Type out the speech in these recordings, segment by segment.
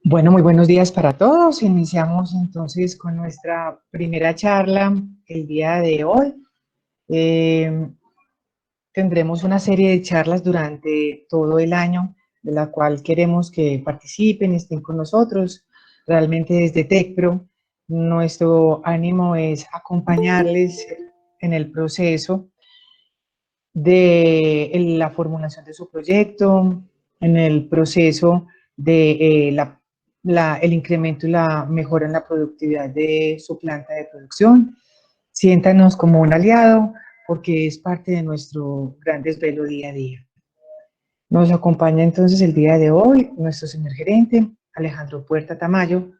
Bueno, muy buenos días para todos. Iniciamos entonces con nuestra primera charla el día de hoy. Eh, Tendremos una serie de charlas durante todo el año, de la cual queremos que participen, estén con nosotros. Realmente desde TECPRO, nuestro ánimo es acompañarles en el proceso de la formulación de su proyecto, en el proceso de el incremento y la mejora en la productividad de su planta de producción. Siéntanos como un aliado porque es parte de nuestro gran desvelo día a día. Nos acompaña entonces el día de hoy nuestro señor gerente, Alejandro Puerta Tamayo.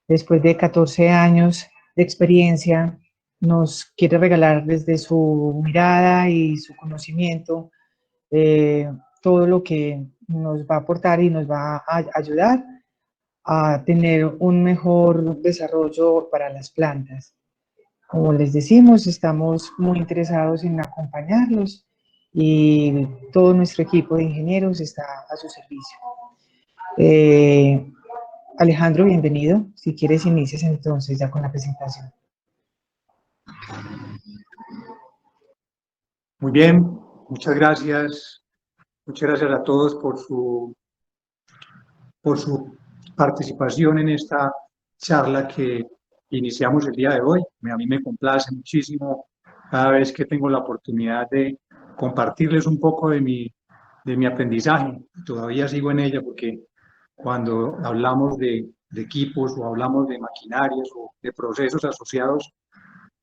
Después de 14 años de experiencia, nos quiere regalar desde su mirada y su conocimiento todo lo que nos va a aportar y nos va a ayudar a tener un mejor desarrollo para las plantas. Como les decimos, estamos muy interesados en acompañarlos y todo nuestro equipo de ingenieros está a su servicio. Eh, Alejandro, bienvenido. Si quieres, inicias entonces ya con la presentación. Muy bien, muchas gracias. Muchas gracias a todos por su participación en esta charla que iniciamos el día de hoy. A mí me complace muchísimo cada vez que tengo la oportunidad de compartirles un poco de mi aprendizaje. Todavía sigo en ella porque cuando hablamos de equipos o hablamos de maquinarias o de procesos asociados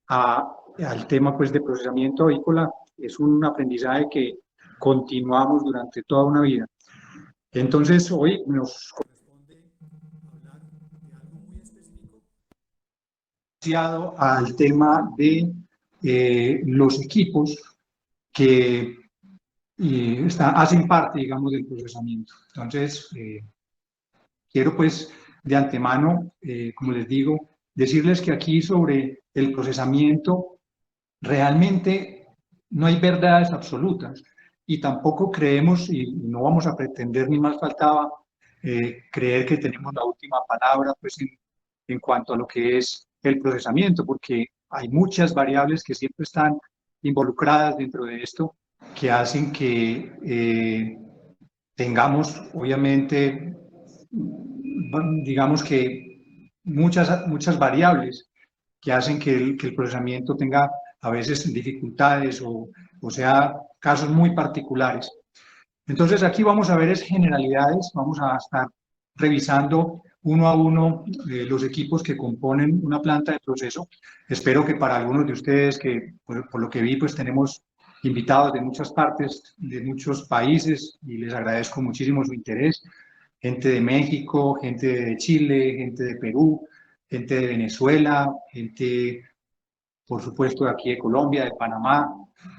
al tema pues, de procesamiento avícola, es un aprendizaje que continuamos durante toda una vida. Entonces, hoy nos corresponde hablar de algo muy específico asociado al tema de los equipos que hacen parte, digamos, del procesamiento. Entonces, quiero pues de antemano, como les digo, decirles que aquí sobre el procesamiento realmente no hay verdades absolutas y tampoco creemos y no vamos a pretender ni más faltaba creer que tenemos la última palabra pues en cuanto a lo que es el procesamiento, porque hay muchas variables que siempre están involucradas dentro de esto que hacen que tengamos obviamente digamos que muchas variables que hacen que el procesamiento tenga a veces dificultades o sea, casos muy particulares. Entonces aquí vamos a ver es generalidades, vamos a estar revisando uno a uno los equipos que componen una planta de proceso. Espero que para algunos de ustedes, que por lo que vi, pues tenemos invitados de muchas partes, de muchos países, y les agradezco muchísimo su interés. Gente de México, gente de Chile, gente de Perú, gente de Venezuela, gente por supuesto, de aquí de Colombia, de Panamá,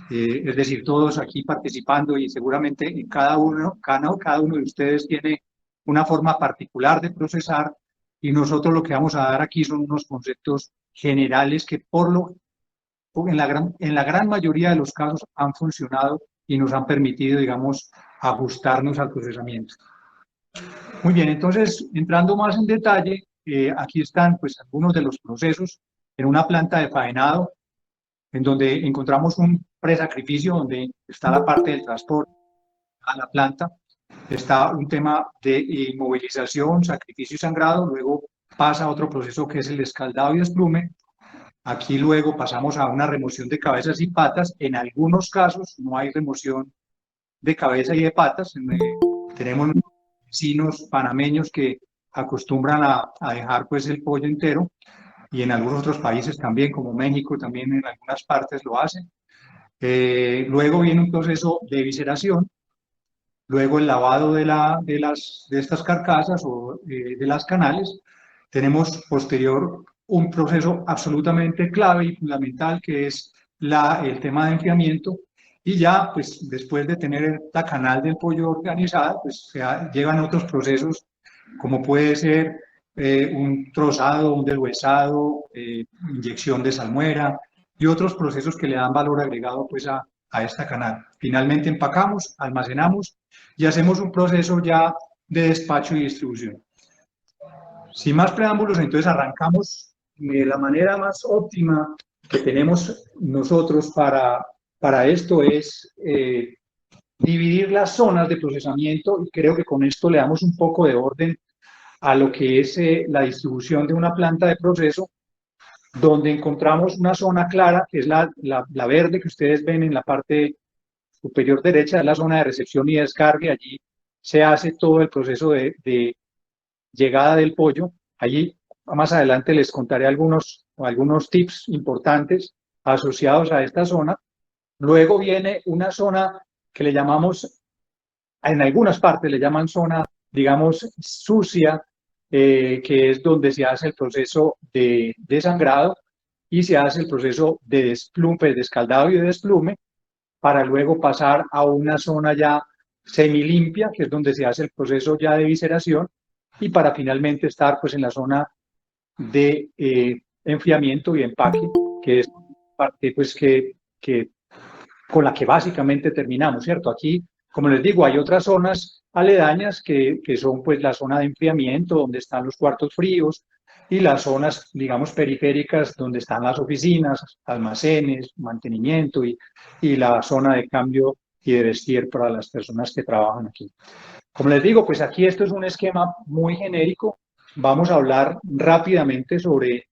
es decir, todos aquí participando y seguramente cada uno de ustedes tiene una forma particular de procesar y nosotros lo que vamos a dar aquí son unos conceptos generales que en la gran mayoría de los casos han funcionado y nos han permitido, digamos, ajustarnos al procesamiento. Muy bien, entonces, entrando más en detalle, aquí están pues algunos de los procesos en una planta de faenado en donde encontramos un presacrificio, donde está la parte del transporte a la planta, está un tema de inmovilización, sacrificio y sangrado, luego pasa a otro proceso que es el escaldado y desplume, aquí luego pasamos a una remoción de cabezas y patas, en algunos casos no hay remoción de cabeza y de patas, tenemos vecinos panameños que acostumbran a dejar pues el pollo entero, y en algunos otros países también, como México, también en algunas partes lo hacen. Luego viene un proceso de visceración, luego el lavado de estas carcasas o de las canales. Tenemos posterior un proceso absolutamente clave y fundamental que es el tema de enfriamiento. Y ya, pues después de tener la canal del pollo organizada, pues llegan otros procesos como puede ser un trozado, un deshuesado, inyección de salmuera y otros procesos que le dan valor agregado pues a esta canal. Finalmente empacamos, almacenamos y hacemos un proceso ya de despacho y distribución. Sin más preámbulos, entonces arrancamos de la manera más óptima que tenemos nosotros para esto es dividir las zonas de procesamiento, y creo que con esto le damos un poco de orden a lo que es la distribución de una planta de proceso, donde encontramos una zona clara, que es la verde que ustedes ven en la parte superior derecha, es la zona de recepción y descargue. Allí se hace todo el proceso de llegada del pollo. Allí más adelante les contaré algunos tips importantes asociados a esta zona. Luego viene una zona que le llamamos, en algunas partes le llaman zona, digamos, sucia, que es donde se hace el proceso de sangrado y se hace el proceso de desplume, de escaldado y de desplume, para luego pasar a una zona ya semilimpia, que es donde se hace el proceso ya de visceración, y para finalmente estar pues en la zona de enfriamiento y empaque, que es parte pues que con la que básicamente terminamos, ¿cierto? Aquí, como les digo, hay otras zonas aledañas que son pues la zona de enfriamiento, donde están los cuartos fríos, y las zonas, digamos, periféricas, donde están las oficinas, almacenes, mantenimiento y la zona de cambio y de vestir para las personas que trabajan aquí. Como les digo, pues aquí esto es un esquema muy genérico. Vamos a hablar rápidamente sobre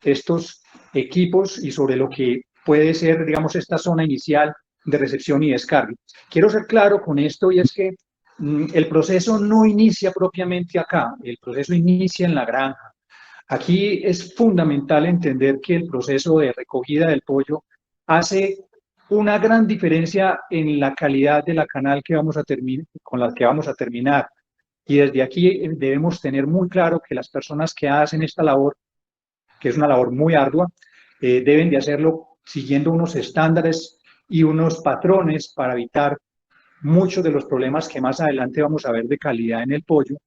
estos equipos y sobre lo que puede ser, digamos, esta zona inicial de recepción y descarga. Quiero ser claro con esto, y es que el proceso no inicia propiamente acá, el proceso inicia en la granja. Aquí es fundamental entender que el proceso de recogida del pollo hace una gran diferencia en la calidad de la canal que vamos a con la que vamos a terminar. Y desde aquí debemos tener muy claro que las personas que hacen esta labor, que es una labor muy ardua, deben de hacerlo siguiendo unos estándares y unos patrones para evitar muchos de los problemas que más adelante vamos a ver de calidad en el pollo.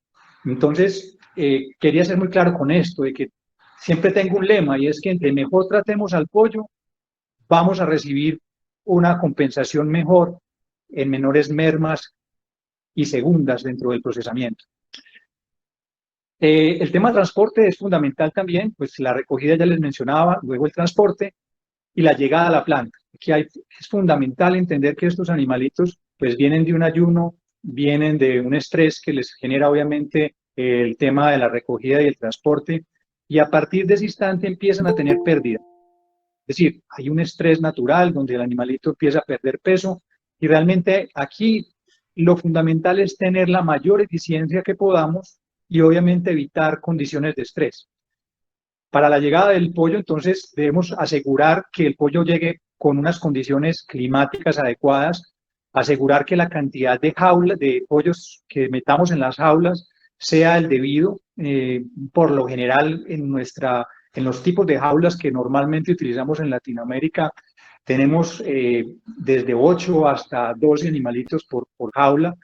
Entonces, quería ser muy claro con esto, de que siempre tengo un lema, y es que entre mejor tratemos al pollo, vamos a recibir una compensación mejor en menores mermas y segundas dentro del procesamiento. El tema de transporte es fundamental también, pues la recogida ya les mencionaba, luego el transporte y la llegada a la planta. Aquí es fundamental entender que estos animalitos pues vienen de un ayuno, vienen de un estrés que les genera obviamente el tema de la recogida y el transporte, y a partir de ese instante empiezan a tener pérdida. Es decir, hay un estrés natural donde el animalito empieza a perder peso, y realmente aquí lo fundamental es tener la mayor eficiencia que podamos y obviamente evitar condiciones de estrés. Para la llegada del pollo, entonces, debemos asegurar que el pollo llegue con unas condiciones climáticas adecuadas, asegurar que la cantidad de pollos que metamos en las jaulas sea el debido. Por lo general, en los tipos de jaulas que normalmente utilizamos en Latinoamérica, tenemos desde 8 hasta 12 animalitos por jaula.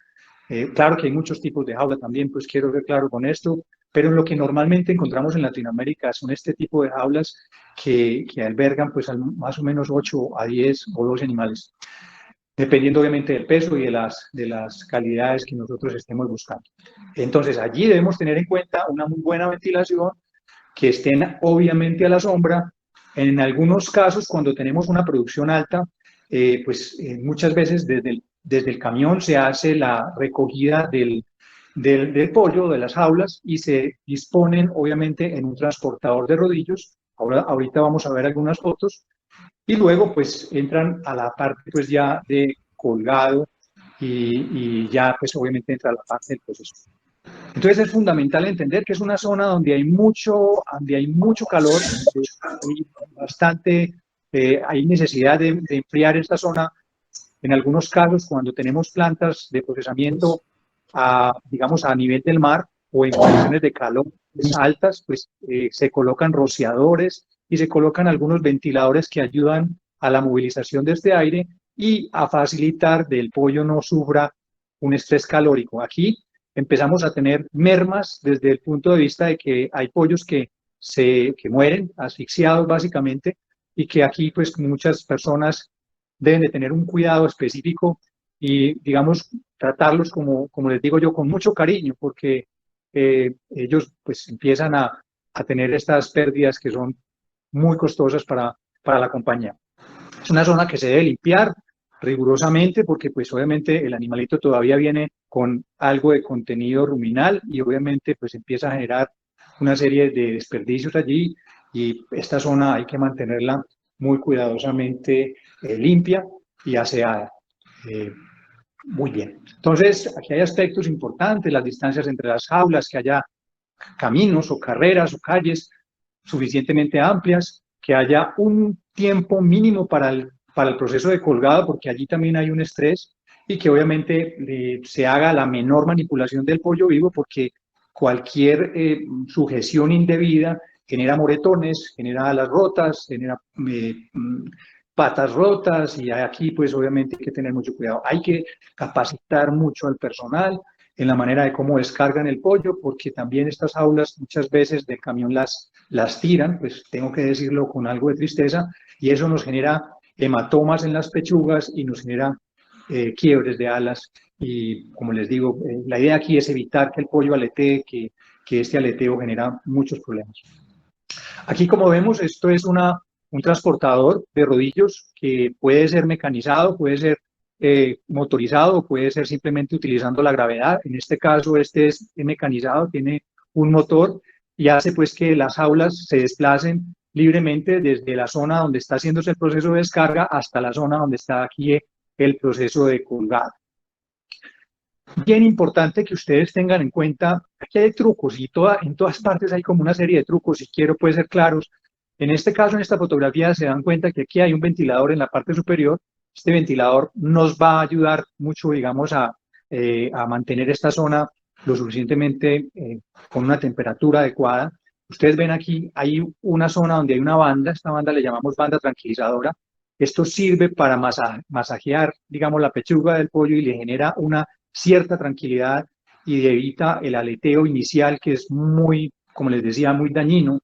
Claro que hay muchos tipos de jaula también, pues quiero ser claro con esto, pero lo que normalmente encontramos en Latinoamérica son este tipo de jaulas que albergan pues más o menos 8 a 10 o 12 animales, dependiendo obviamente del peso y de las calidades que nosotros estemos buscando. Entonces allí debemos tener en cuenta una muy buena ventilación, que estén obviamente a la sombra. En algunos casos, cuando tenemos una producción alta, muchas veces desde el camión se hace la recogida del pollo, de las jaulas, y se disponen obviamente en un transportador de rodillos. Ahorita vamos a ver algunas fotos, y luego pues entran a la parte pues ya de colgado, y ya pues obviamente entra la parte del proceso. Entonces es fundamental entender que es una zona donde hay mucho calor, hay necesidad de enfriar esta zona. En algunos casos, cuando tenemos plantas de procesamiento digamos a nivel del mar o en condiciones de calor altas, pues se colocan rociadores y se colocan algunos ventiladores que ayudan a la movilización de este aire y a facilitar que el pollo no sufra un estrés calórico. Aquí empezamos a tener mermas desde el punto de vista de que hay pollos que mueren asfixiados básicamente, y que aquí pues muchas personas deben de tener un cuidado específico y, digamos, tratarlos como les digo yo, con mucho cariño, porque ellos pues empiezan a tener estas pérdidas que son muy costosas para la compañía. Es una zona que se debe limpiar rigurosamente porque pues obviamente el animalito todavía viene con algo de contenido ruminal y obviamente pues empieza a generar una serie de desperdicios allí y esta zona hay que mantenerla muy cuidadosamente limpia y aseada. Muy bien. Entonces, aquí hay aspectos importantes, las distancias entre las jaulas, que haya caminos o carreras o calles suficientemente amplias, que haya un tiempo mínimo para el proceso de colgado, porque allí también hay un estrés, y que obviamente se haga la menor manipulación del pollo vivo, porque cualquier sujeción indebida genera moretones, genera alas rotas, genera patas rotas, y aquí pues obviamente hay que tener mucho cuidado. Hay que capacitar mucho al personal en la manera de cómo descargan el pollo, porque también estas jaulas muchas veces del camión las tiran, pues tengo que decirlo con algo de tristeza, y eso nos genera hematomas en las pechugas y nos genera quiebres de alas. Y como les digo, la idea aquí es evitar que el pollo aletee, que este aleteo genera muchos problemas. Aquí, como vemos, esto es un transportador de rodillos que puede ser mecanizado, puede ser motorizado, puede ser simplemente utilizando la gravedad. En este caso, este es mecanizado, tiene un motor y hace pues que las jaulas se desplacen libremente desde la zona donde está haciéndose el proceso de descarga hasta la zona donde está aquí el proceso de colgado. Bien importante que ustedes tengan en cuenta, aquí hay trucos y en todas partes hay como una serie de trucos y quiero pues ser claros. En este caso, en esta fotografía, se dan cuenta que aquí hay un ventilador en la parte superior. Este ventilador nos va a ayudar mucho, digamos, a mantener esta zona lo suficientemente con una temperatura adecuada. Ustedes ven aquí, hay una zona donde hay una banda, esta banda le llamamos banda tranquilizadora. Esto sirve para masajear, digamos, la pechuga del pollo y le genera una cierta tranquilidad y evita el aleteo inicial que es muy, como les decía, muy dañino,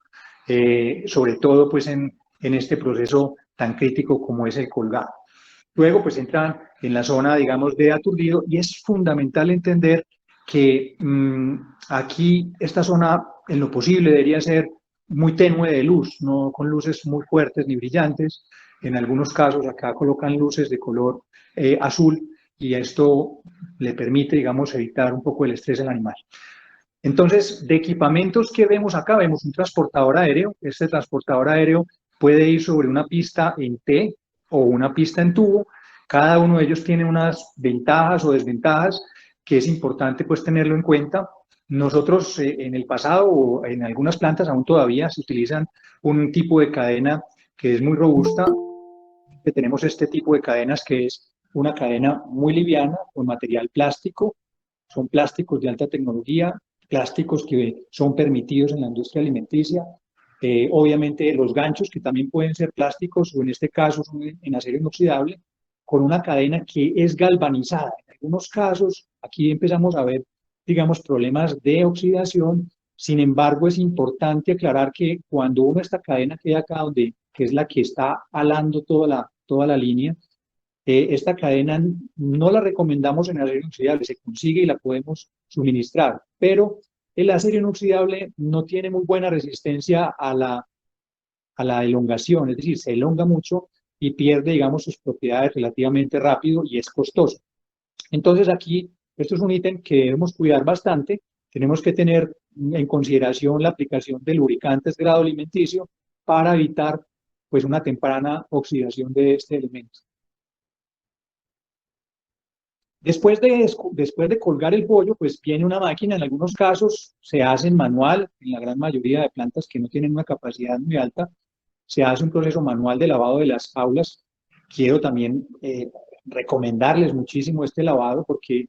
sobre todo pues en este proceso tan crítico como es el colgado. Luego pues entran en la zona, digamos, de aturdido y es fundamental entender que aquí esta zona en lo posible debería ser muy tenue de luz, no con luces muy fuertes ni brillantes. En algunos casos acá colocan luces de color azul y esto le permite, digamos, evitar un poco el estrés del animal. Entonces, de equipamientos que vemos acá, vemos un transportador aéreo. Este transportador aéreo puede ir sobre una pista en T o una pista en tubo. Cada uno de ellos tiene unas ventajas o desventajas que es importante pues tenerlo en cuenta. Nosotros en el pasado o en algunas plantas aún todavía se utilizan un tipo de cadena que es muy robusta. Tenemos este tipo de cadenas que es una cadena muy liviana con material plástico. Son plásticos de alta tecnología, plásticos que son permitidos en la industria alimenticia. Obviamente los ganchos que también pueden ser plásticos o en este caso son en acero inoxidable, con una cadena que es galvanizada. En algunos casos aquí empezamos a ver, digamos, problemas de oxidación. Sin embargo, es importante aclarar que cuando uno esta cadena queda acá, que es la que está alando toda la línea, esta cadena no la recomendamos en acero inoxidable, se consigue y la podemos suministrar, pero el acero inoxidable no tiene muy buena resistencia a la elongación, es decir, se elonga mucho y pierde, digamos, sus propiedades relativamente rápido y es costoso. Entonces aquí, esto es un ítem que debemos cuidar bastante, tenemos que tener en consideración la aplicación de lubricantes grado alimenticio para evitar pues una temprana oxidación de este elemento. Después de colgar el pollo, pues viene una máquina, en algunos casos se hace en manual, en la gran mayoría de plantas que no tienen una capacidad muy alta, se hace un proceso manual de lavado de las jaulas. Quiero también recomendarles muchísimo este lavado porque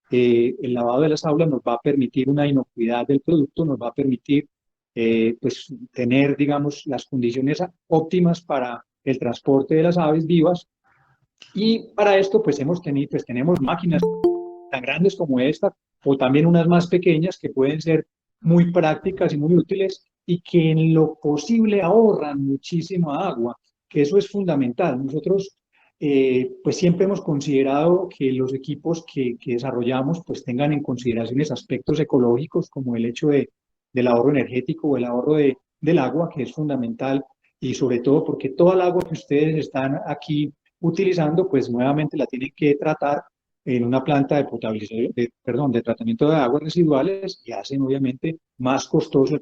el lavado de las jaulas nos va a permitir una inocuidad del producto, nos va a permitir pues, tener, digamos, las condiciones óptimas para el transporte de las aves vivas. Y para esto, pues tenemos máquinas tan grandes como esta, o también unas más pequeñas que pueden ser muy prácticas y muy útiles y que en lo posible ahorran muchísima agua, que eso es fundamental. Nosotros pues siempre hemos considerado que los equipos que desarrollamos pues tengan en consideración aspectos ecológicos como el hecho del ahorro energético o el ahorro del agua, que es fundamental, y sobre todo porque toda el agua que ustedes están aquí utilizando, pues nuevamente la tienen que tratar en una planta de potabilización, de tratamiento de aguas residuales, y hacen obviamente más costoso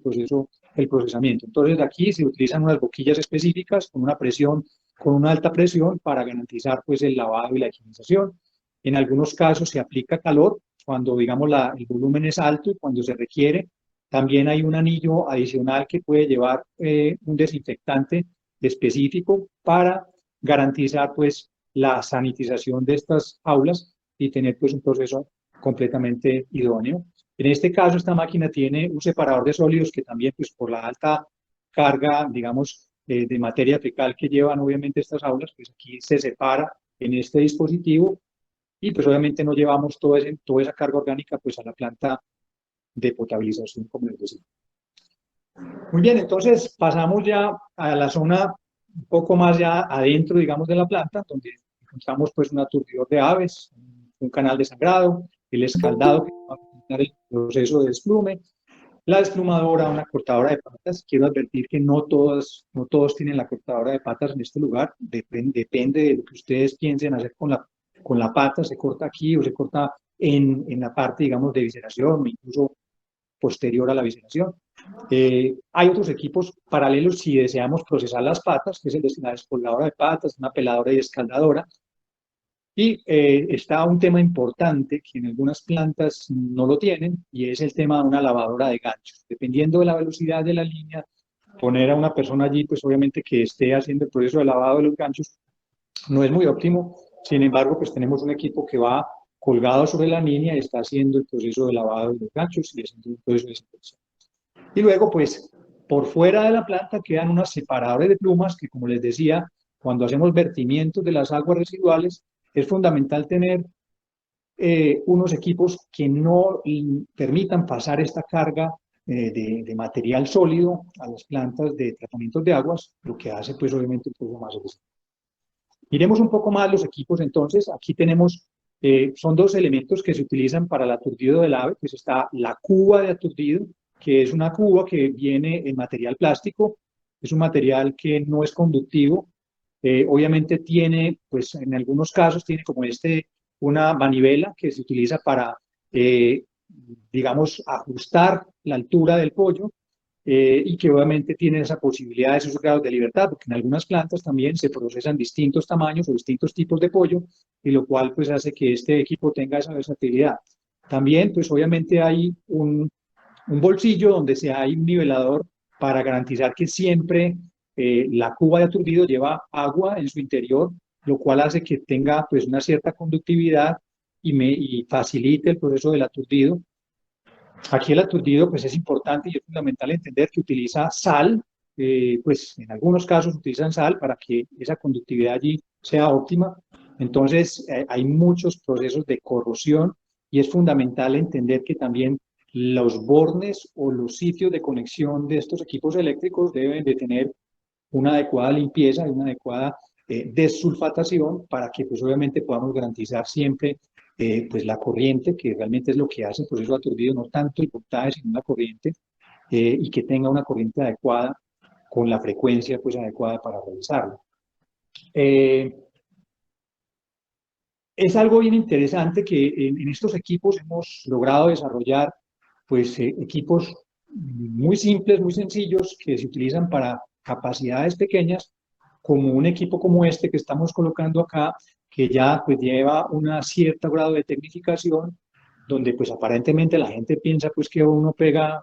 el procesamiento. Entonces aquí se utilizan unas boquillas específicas con una presión, con una alta presión para garantizar pues el lavado y la higienización. En algunos casos se aplica calor cuando digamos el volumen es alto y cuando se requiere. También hay un anillo adicional que puede llevar un desinfectante específico para garantizar pues la sanitización de estas aulas y tener pues un proceso completamente idóneo. En este caso, esta máquina tiene un separador de sólidos que también pues por la alta carga, digamos, de materia fecal que llevan obviamente estas aulas, pues aquí se separa en este dispositivo y pues obviamente no llevamos toda esa carga orgánica pues a la planta de potabilización, como les decía. Muy bien, entonces pasamos ya a la zona un poco más ya adentro, digamos, de la planta, donde encontramos pues un aturdidor de aves, un canal de sangrado, el escaldado que va a facilitar el proceso de desplume, la desplumadora, una cortadora de patas. Quiero advertir que no todos tienen la cortadora de patas en este lugar, depende de lo que ustedes piensen hacer con la pata, se corta aquí o se corta en la parte, digamos, de visceración o incluso posterior a la visceración. Hay otros equipos paralelos si deseamos procesar las patas, que es el de la despoladora de patas, una peladora y escaldadora. Y está un tema importante que en algunas plantas no lo tienen, y es el tema de una lavadora de ganchos. Dependiendo de la velocidad de la línea, poner a una persona allí, pues obviamente que esté haciendo el proceso de lavado de los ganchos no es muy óptimo. Sin embargo, pues tenemos un equipo que va colgado sobre la línea y está haciendo el proceso de lavado de los ganchos y haciendo el proceso de desinfección. Y luego, pues, por fuera de la planta quedan unos separadores de plumas que, como les decía, cuando hacemos vertimientos de las aguas residuales, es fundamental tener unos equipos que no permitan pasar esta carga de material sólido a las plantas de tratamiento de aguas, lo que hace, pues, obviamente, un poco más eficiente. Miremos un poco más los equipos, entonces. Aquí tenemos, son dos elementos que se utilizan para el aturdido del ave, pues está la cuba de aturdido, que es una cuba que viene en material plástico, es un material que no es conductivo, obviamente tiene, pues en algunos casos tiene como una manivela que se utiliza para, digamos, ajustar la altura del pollo, y que obviamente tiene esa posibilidad de esos grados de libertad, porque en algunas plantas también se procesan distintos tamaños o distintos tipos de pollo, y lo cual pues hace que este equipo tenga esa versatilidad. También pues obviamente hay un bolsillo donde hay un nivelador para garantizar que siempre la cuba de aturdido lleva agua en su interior, lo cual hace que tenga pues una cierta conductividad y facilite el proceso del aturdido. Aquí el aturdido pues es importante y es fundamental entender que utiliza sal, pues en algunos casos utilizan sal para que esa conductividad allí sea óptima. Entonces hay muchos procesos de corrosión y es fundamental entender que también los bornes o los sitios de conexión de estos equipos eléctricos deben de tener una adecuada limpieza y una adecuada desulfatación para que pues obviamente podamos garantizar siempre pues la corriente, que realmente es lo que hace el proceso aturdido, no tanto el voltaje sino la corriente, y que tenga una corriente adecuada con la frecuencia pues adecuada para realizarlo. Es algo bien interesante que en estos equipos hemos logrado desarrollar pues equipos muy simples, muy sencillos, que se utilizan para capacidades pequeñas, como un equipo como este que estamos colocando acá, que ya pues lleva un cierto grado de tecnificación, donde pues aparentemente la gente piensa pues que uno pega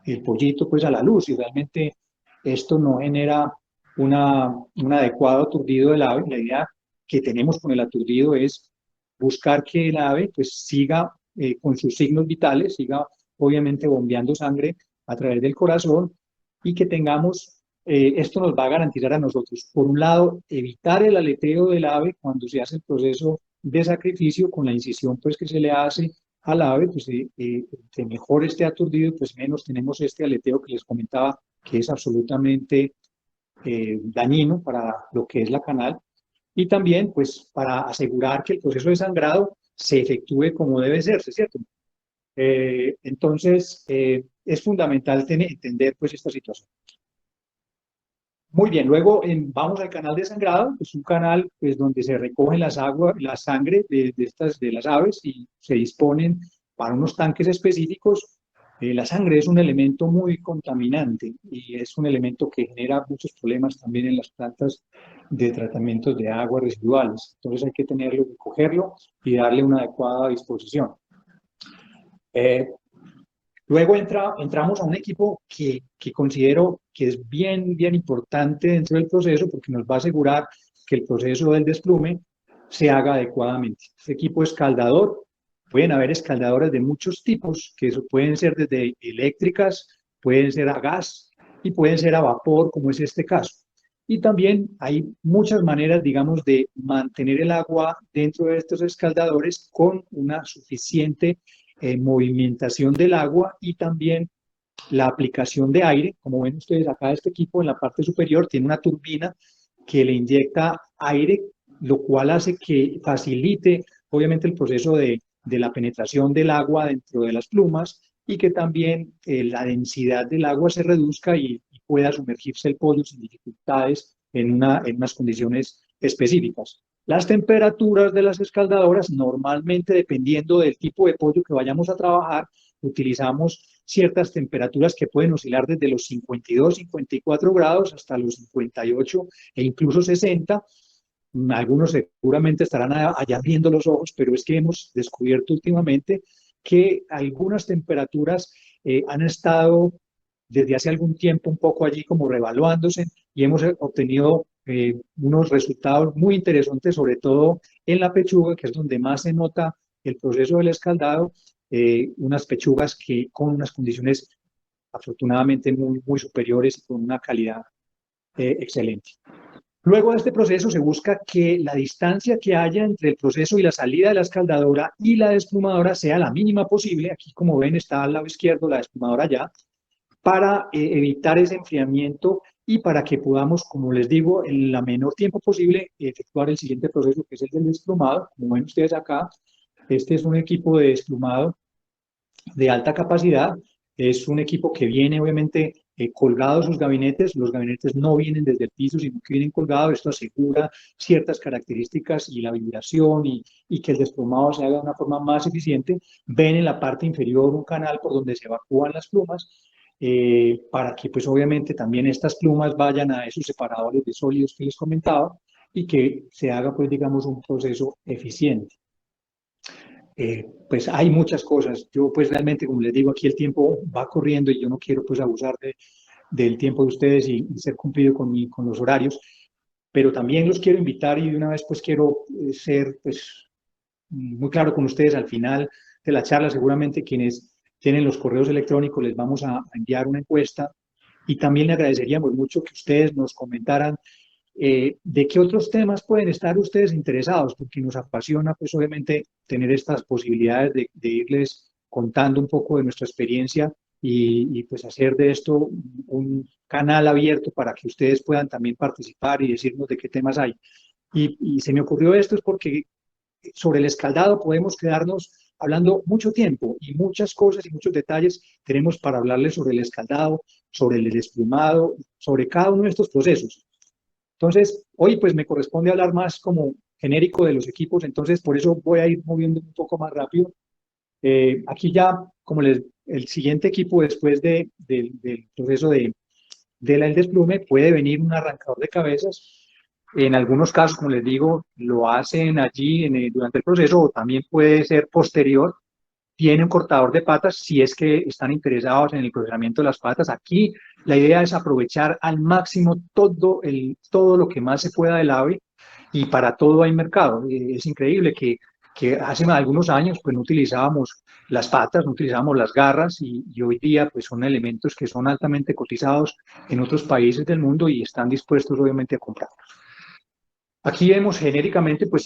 el pollito pues a la luz, y realmente esto no genera un adecuado aturdido del ave. La idea que tenemos con el aturdido es buscar que el ave pues siga con sus signos vitales, siga obviamente bombeando sangre a través del corazón, y que tengamos, esto nos va a garantizar a nosotros, por un lado, evitar el aleteo del ave cuando se hace el proceso de sacrificio con la incisión pues que se le hace al ave, pues que mejor esté aturdido, pues menos tenemos este aleteo que les comentaba, que es absolutamente dañino para lo que es la canal. y también pues para asegurar que el proceso de sangrado se efectúe como debe ser, ¿cierto? Entonces, es fundamental entender pues esta situación. Muy bien, luego vamos al canal de sangrado, que es un canal pues, donde se recogen las aguas, la sangre de las aves y se disponen para unos tanques específicos. La sangre es un elemento muy contaminante y es un elemento que genera muchos problemas también en las plantas de tratamientos de aguas residuales. Entonces hay que tenerlo, cogerlo y darle una adecuada disposición. Luego entramos a un equipo que considero que es bien importante dentro del proceso porque nos va a asegurar que el proceso del desplume se haga adecuadamente. Este equipo escaldador, pueden haber escaldadoras de muchos tipos, que pueden ser desde eléctricas, pueden ser a gas y pueden ser a vapor, como es este caso. Y también hay muchas maneras, digamos, de mantener el agua dentro de estos escaldadores con una suficiente movimentación del agua y también la aplicación de aire. Como ven ustedes acá, este equipo en la parte superior tiene una turbina que le inyecta aire, lo cual hace que facilite obviamente el proceso de la penetración del agua dentro de las plumas y que también la densidad del agua se reduzca y pueda sumergirse el pollo sin dificultades en unas condiciones específicas. Las temperaturas de las escaldadoras, normalmente dependiendo del tipo de pollo que vayamos a trabajar, utilizamos ciertas temperaturas que pueden oscilar desde los 52, 54 grados hasta los 58 e incluso 60. Algunos seguramente estarán allá abriendo los ojos, pero es que hemos descubierto últimamente que algunas temperaturas han estado desde hace algún tiempo un poco allí como revaluándose y hemos obtenido unos resultados muy interesantes, sobre todo en la pechuga, que es donde más se nota el proceso del escaldado, unas pechugas que con unas condiciones afortunadamente muy superiores y con una calidad excelente. Luego de este proceso se busca que la distancia que haya entre el proceso y la salida de la escaldadora y la desplumadora sea la mínima posible. Aquí, como ven, está al lado izquierdo la desplumadora ya, para evitar ese enfriamiento y para que podamos, como les digo, en la menor tiempo posible efectuar el siguiente proceso, que es el del desplumado. Como ven ustedes acá, este es un equipo de desplumado de alta capacidad. Es un equipo que viene obviamente colgado sus gabinetes. Los gabinetes no vienen desde el piso, sino que vienen colgados. Esto asegura ciertas características y la vibración y que el desplumado se haga de una forma más eficiente. Ven en la parte inferior un canal por donde se evacúan las plumas. Para que pues obviamente también estas plumas vayan a esos separadores de sólidos que les comentaba y que se haga pues digamos un proceso eficiente. Pues hay muchas cosas. Yo pues realmente, como les digo, aquí el tiempo va corriendo y yo no quiero pues abusar del tiempo de ustedes y ser cumplido con los horarios, pero también los quiero invitar y de una vez pues quiero ser pues muy claro con ustedes al final de la charla. Seguramente quienes tienen los correos electrónicos les vamos a enviar una encuesta y también le agradeceríamos mucho que ustedes nos comentaran de qué otros temas pueden estar ustedes interesados, porque nos apasiona, pues obviamente, tener estas posibilidades de irles contando un poco de nuestra experiencia y pues hacer de esto un canal abierto para que ustedes puedan también participar y decirnos de qué temas hay. Y se me ocurrió esto es porque sobre el escaldado podemos quedarnos hablando mucho tiempo y muchas cosas y muchos detalles tenemos para hablarles sobre el escaldado, sobre el desplumado, sobre cada uno de estos procesos. Entonces, hoy pues me corresponde hablar más como genérico de los equipos, entonces por eso voy a ir moviendo un poco más rápido. Aquí ya, como el siguiente equipo después del proceso del desplume puede venir un arrancador de cabezas. En algunos casos, como les digo, lo hacen allí durante el proceso o también puede ser posterior. Tiene un cortador de patas si es que están interesados en el procesamiento de las patas. Aquí la idea es aprovechar al máximo todo lo que más se pueda del ave y para todo hay mercado. Es increíble que hace algunos años pues no utilizábamos las patas, no utilizábamos las garras y hoy día pues son elementos que son altamente cotizados en otros países del mundo y están dispuestos obviamente a comprarlos. Aquí vemos genéricamente pues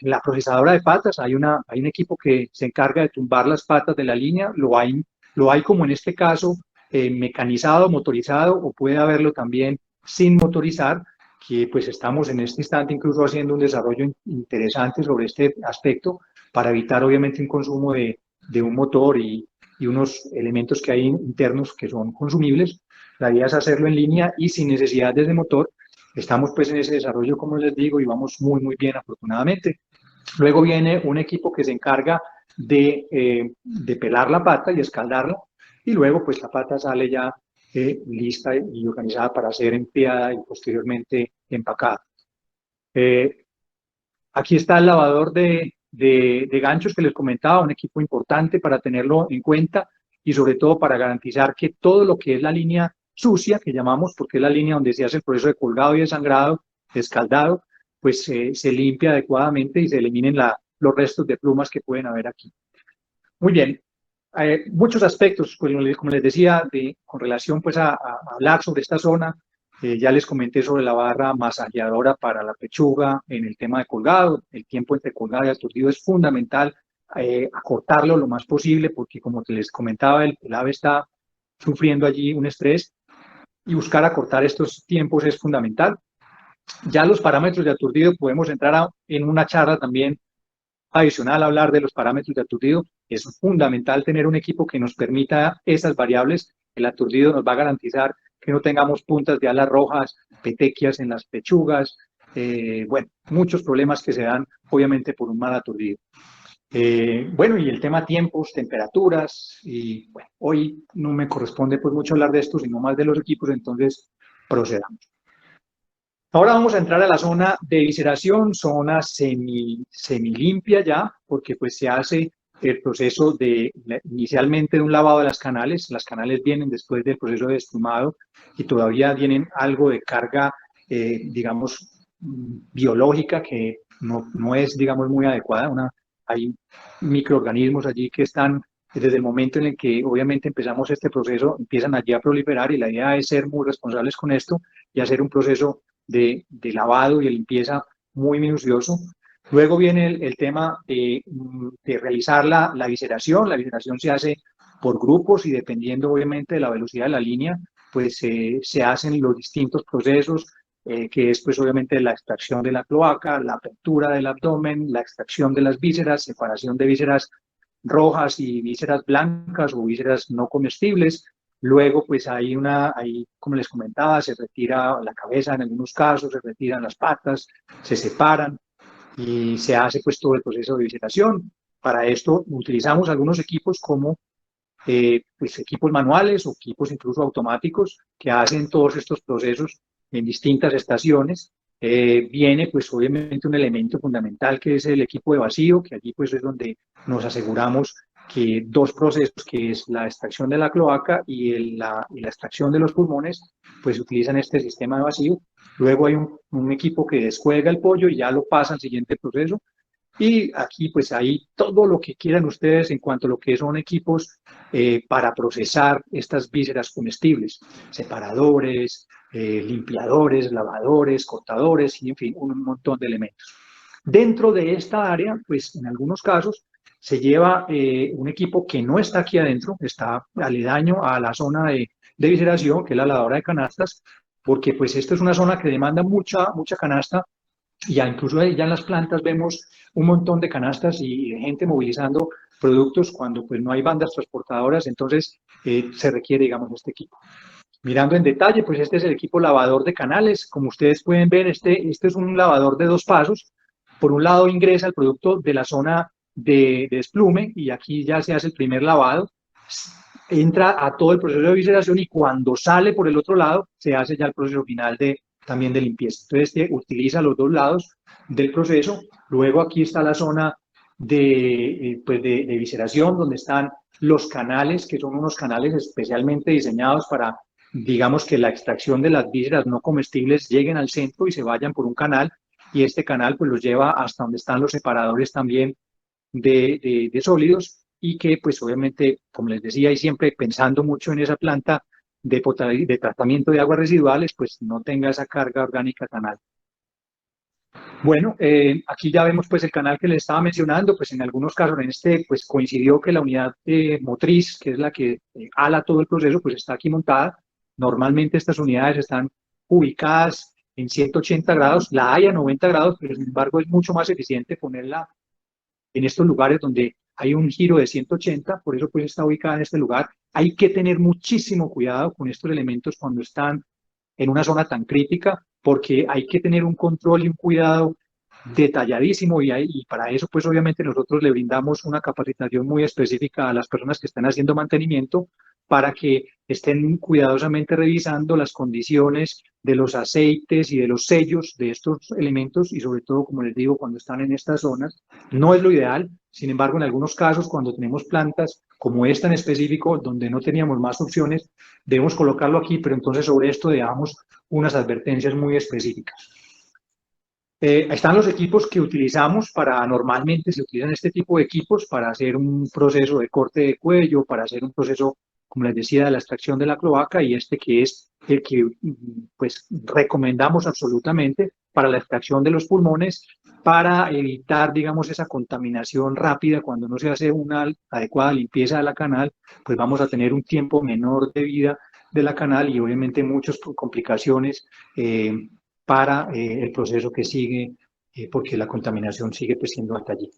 la procesadora de patas. Hay un equipo que se encarga de tumbar las patas de la línea. Lo hay como en este caso mecanizado, motorizado o puede haberlo también sin motorizar. que pues estamos en este instante incluso haciendo un desarrollo interesante sobre este aspecto para evitar obviamente un consumo de un motor y unos elementos que hay internos que son consumibles. La idea es hacerlo en línea y sin necesidad de ese motor. Estamos pues en ese desarrollo, como les digo, y vamos muy bien afortunadamente. Luego viene un equipo que se encarga de pelar la pata y escaldarla, y luego pues la pata sale ya lista y organizada para ser enfriada y posteriormente empacada. Aquí está el lavador de ganchos que les comentaba, un equipo importante para tenerlo en cuenta y sobre todo para garantizar que todo lo que es la línea sucia, que llamamos, porque es la línea donde se hace el proceso de colgado y desangrado, escaldado, pues se limpia adecuadamente y se eliminen los restos de plumas que pueden haber aquí. Muy bien, muchos aspectos, pues, como les decía, con relación pues, a hablar sobre esta zona. Ya les comenté sobre la barra masajeadora para la pechuga en el tema de colgado. El tiempo entre colgado y aturdido es fundamental, acortarlo lo más posible, porque como les comentaba, el ave está sufriendo allí un estrés y buscar acortar estos tiempos es fundamental. Ya los parámetros de aturdido podemos entrar en una charla también adicional a hablar de los parámetros de aturdido. Es fundamental tener un equipo que nos permita esas variables. El aturdido nos va a garantizar que no tengamos puntas de alas rojas, petequias en las pechugas, bueno, muchos problemas que se dan obviamente por un mal aturdido. Bueno, y el tema tiempos, temperaturas, y bueno, hoy no me corresponde pues mucho hablar de esto, sino más de los equipos, entonces procedamos. Ahora vamos a entrar a la zona de visceración, zona semi limpia ya, porque pues se hace el proceso inicialmente de un lavado de las canales vienen después del proceso de desplumado y todavía tienen algo de carga, digamos, biológica que no es, digamos, muy adecuada. Hay microorganismos allí que están, desde el momento en el que obviamente empezamos este proceso, empiezan allí a proliferar y la idea es ser muy responsables con esto y hacer un proceso de lavado y de limpieza muy minucioso. Luego viene el tema de realizar la visceración. La visceración se hace por grupos y dependiendo obviamente de la velocidad de la línea, pues se hacen los distintos procesos, que es pues obviamente la extracción de la cloaca, la apertura del abdomen, la extracción de las vísceras, separación de vísceras rojas y vísceras blancas o vísceras no comestibles. Luego, pues ahí, como les comentaba, se retira la cabeza en algunos casos, se retiran las patas, se separan y se hace pues todo el proceso de visceración. Para esto utilizamos algunos equipos como pues equipos manuales o equipos incluso automáticos que hacen todos estos procesos en distintas estaciones. Viene pues obviamente un elemento fundamental que es el equipo de vacío, que allí pues es donde nos aseguramos que dos procesos, que es la extracción de la cloaca y la extracción de los pulmones, pues utilizan este sistema de vacío. Luego hay un equipo que descuelga el pollo y ya lo pasa al siguiente proceso. Y aquí pues hay todo lo que quieran ustedes en cuanto a lo que son equipos para procesar estas vísceras comestibles, separadores, limpiadores, lavadores, cortadores y en fin, un montón de elementos. Dentro de esta área, pues en algunos casos se lleva un equipo que no está aquí adentro, está aledaño a la zona de visceración, que es la lavadora de canastas, porque pues esta es una zona que demanda mucha canasta. Ya incluso ya en las plantas vemos un montón de canastas y gente movilizando productos cuando pues no hay bandas transportadoras, entonces se requiere, digamos, este equipo. Mirando en detalle, pues este es el equipo lavador de canales. Como ustedes pueden ver, este es un lavador de dos pasos. Por un lado ingresa el producto de la zona de desplume y aquí ya se hace el primer lavado. Entra a todo el proceso de visceración y cuando sale por el otro lado se hace ya el proceso final también de limpieza. Entonces utiliza los dos lados del proceso. Luego aquí está la zona de visceración donde están los canales, que son unos canales especialmente diseñados para, digamos, que la extracción de las vísceras no comestibles lleguen al centro y se vayan por un canal y este canal pues los lleva hasta donde están los separadores también de sólidos y que pues obviamente, como les decía, y siempre pensando mucho en esa planta de tratamiento de aguas residuales, pues no tenga esa carga orgánica tan alta. Bueno, aquí ya vemos pues el canal que les estaba mencionando, pues en algunos casos en este pues coincidió que la unidad motriz, que es la que ala todo el proceso, pues está aquí montada. Normalmente estas unidades están ubicadas en 180 grados, la hay a 90 grados, pero sin embargo es mucho más eficiente ponerla en estos lugares donde hay un giro de 180, por eso pues está ubicada en este lugar. Hay que tener muchísimo cuidado con estos elementos cuando están en una zona tan crítica, porque hay que tener un control y un cuidado detalladísimo y para eso pues obviamente nosotros le brindamos una capacitación muy específica a las personas que están haciendo mantenimiento para que estén cuidadosamente revisando las condiciones de los aceites y de los sellos de estos elementos y sobre todo, como les digo, cuando están en estas zonas. No es lo ideal, sin embargo, en algunos casos, cuando tenemos plantas como esta en específico, donde no teníamos más opciones, debemos colocarlo aquí, pero entonces sobre esto dejamos unas advertencias muy específicas. Están los equipos que utilizamos para, normalmente se utilizan este tipo de equipos para hacer un proceso de corte de cuello, para hacer un proceso, como les decía, de la extracción de la cloaca y este que es el que pues recomendamos absolutamente para la extracción de los pulmones para evitar, digamos, esa contaminación rápida cuando no se hace una adecuada limpieza de la canal, pues vamos a tener un tiempo menor de vida de la canal y obviamente muchas complicaciones para el proceso que sigue, porque la contaminación sigue pues, siendo alta allí.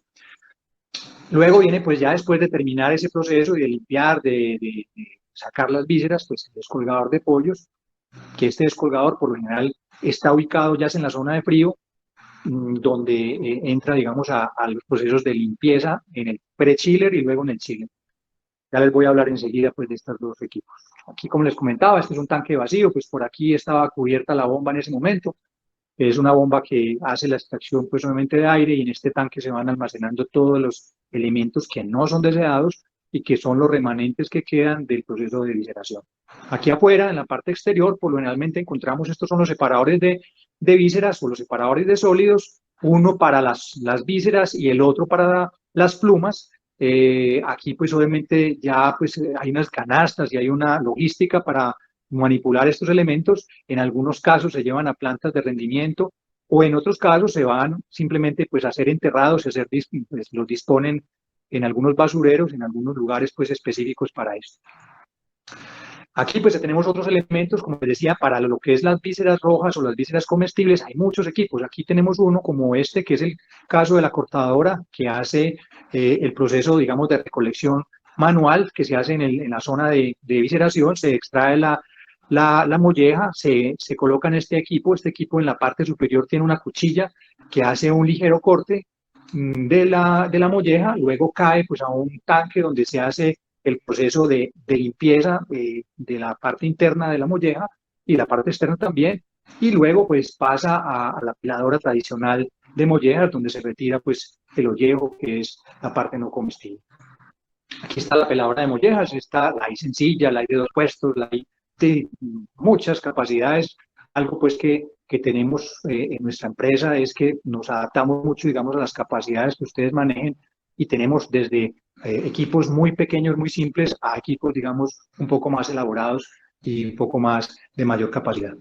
Luego viene, pues ya después de terminar ese proceso y de limpiar, de sacar las vísceras, pues el descolgador de pollos, que este descolgador por lo general está ubicado ya en la zona de frío, donde entra, digamos, a los procesos de limpieza en el pre-chiller y luego en el chiller. Ya les voy a hablar enseguida pues, de estos dos equipos. Aquí, como les comentaba, este es un tanque vacío, pues por aquí estaba cubierta la bomba en ese momento. Es una bomba que hace la extracción pues obviamente de aire y en este tanque se van almacenando todos los elementos que no son deseados y que son los remanentes que quedan del proceso de visceración. Aquí afuera, en la parte exterior, por lo generalmente encontramos, estos son los separadores de vísceras o los separadores de sólidos, uno para las vísceras y el otro para las plumas. Aquí pues obviamente ya pues hay unas canastas y hay una logística para manipular estos elementos. En algunos casos se llevan a plantas de rendimiento o en otros casos se van simplemente pues a ser enterrados, pues, los disponen en algunos basureros, en algunos lugares pues específicos para esto. Aquí pues tenemos otros elementos, como les decía, para lo que es las vísceras rojas o las vísceras comestibles, hay muchos equipos. Aquí tenemos uno como este, que es el caso de la cortadora, que hace el proceso, digamos, de recolección manual que se hace en la zona de visceración, se extrae la molleja, se coloca en este equipo en la parte superior tiene una cuchilla que hace un ligero corte de la molleja, luego cae pues a un tanque donde se hace el proceso de limpieza de la parte interna de la molleja y la parte externa también, y luego pues pasa a la peladora tradicional de mollejas donde se retira pues el ollejo, que es la parte no comestible. Aquí está la peladora de mollejas, la hay sencilla, la hay de dos puestos, la hay de muchas capacidades. Algo pues que tenemos en nuestra empresa es que nos adaptamos mucho, digamos, a las capacidades que ustedes manejen y tenemos desde equipos muy pequeños, muy simples, a equipos, digamos, un poco más elaborados y un poco más de mayor capacidad.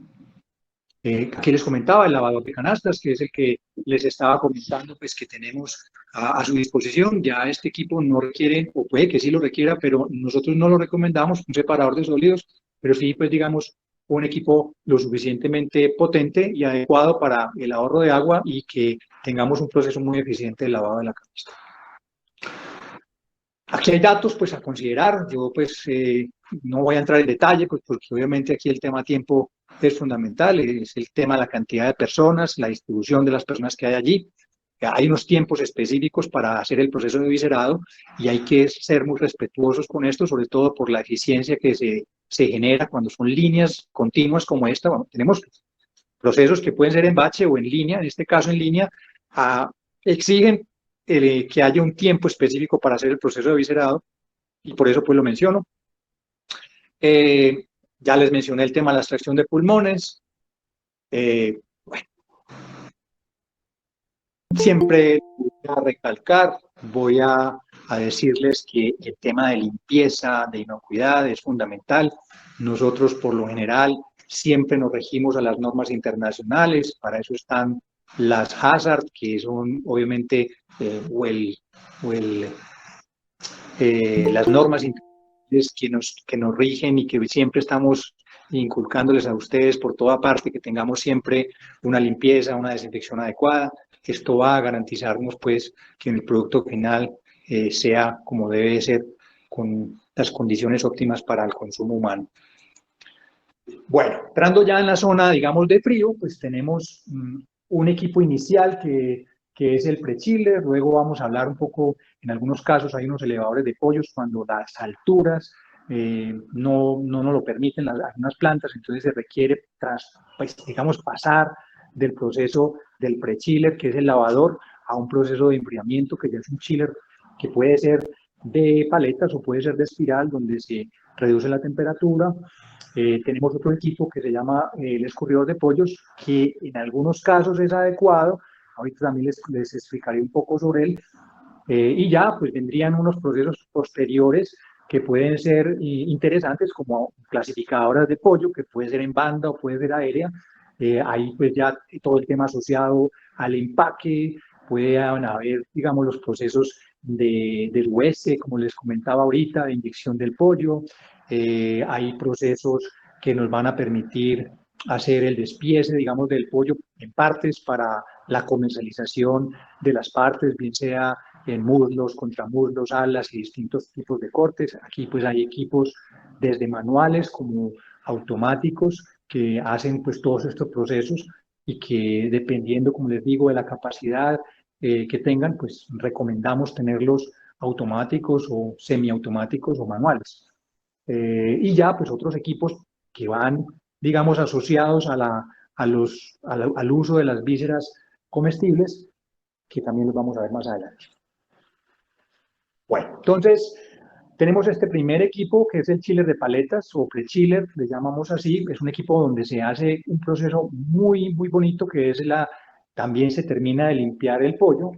Aquí les comentaba el lavador de canastas, que es el que les estaba comentando, pues que tenemos a su disposición. Ya este equipo no requiere, o puede que sí lo requiera, pero nosotros no lo recomendamos, un separador de sólidos, pero sí, pues digamos, un equipo lo suficientemente potente y adecuado para el ahorro de agua y que tengamos un proceso muy eficiente de lavado de la canasta. Aquí hay datos pues a considerar, yo pues no voy a entrar en detalle pues, porque obviamente aquí el tema tiempo es fundamental, es el tema de la cantidad de personas, la distribución de las personas que hay allí. Hay unos tiempos específicos para hacer el proceso de viscerado y hay que ser muy respetuosos con esto, sobre todo por la eficiencia que se genera cuando son líneas continuas como esta. Bueno, tenemos procesos que pueden ser en bache o en línea, en este caso en línea, exigen que haya un tiempo específico para hacer el proceso de viscerado y por eso pues lo menciono. Ya les mencioné el tema de la extracción de pulmones. Bueno, siempre voy a recalcar, voy a decirles que el tema de limpieza, de inocuidad es fundamental. Nosotros por lo general siempre nos regimos a las normas internacionales, para eso están las hazard, que son obviamente las normas internacionales que nos rigen y que siempre estamos inculcándoles a ustedes por toda parte que tengamos siempre una limpieza, una desinfección adecuada. Esto va a garantizarnos pues que el producto final sea como debe ser, con las condiciones óptimas para el consumo humano. Bueno, entrando ya en la zona, digamos, de frío, pues tenemos un equipo inicial que es el pre-chiller. Luego vamos a hablar un poco, en algunos casos hay unos elevadores de pollos cuando las alturas no nos lo permiten algunas plantas, entonces se requiere, pues, digamos, pasar del proceso del pre-chiller, que es el lavador, a un proceso de enfriamiento, que ya es un chiller que puede ser de paletas o puede ser de espiral, donde se reduce la temperatura. Tenemos otro equipo que se llama el escurridor de pollos, que en algunos casos es adecuado. Ahorita también les explicaré un poco sobre él. Y ya, pues vendrían unos procesos posteriores que pueden ser interesantes, como clasificadoras de pollo, que puede ser en banda o puede ser aérea. Ahí pues ya todo el tema asociado al empaque, puede haber, digamos, los procesos del huese, como les comentaba ahorita, de inyección del pollo. Hay procesos que nos van a permitir hacer el despiece, digamos, del pollo en partes para la comercialización de las partes, bien sea en muslos, contramuslos, alas y distintos tipos de cortes. Aquí pues hay equipos desde manuales como automáticos que hacen pues todos estos procesos y que dependiendo, como les digo, de la capacidad que tengan, pues recomendamos tenerlos automáticos o semiautomáticos o manuales. Y ya pues otros equipos que van, digamos, asociados al uso de las vísceras comestibles, que también los vamos a ver más adelante. Bueno, entonces tenemos este primer equipo que es el chiller de paletas o pre-chiller, le llamamos así. Es un equipo donde se hace un proceso muy bonito que es también se termina de limpiar el pollo.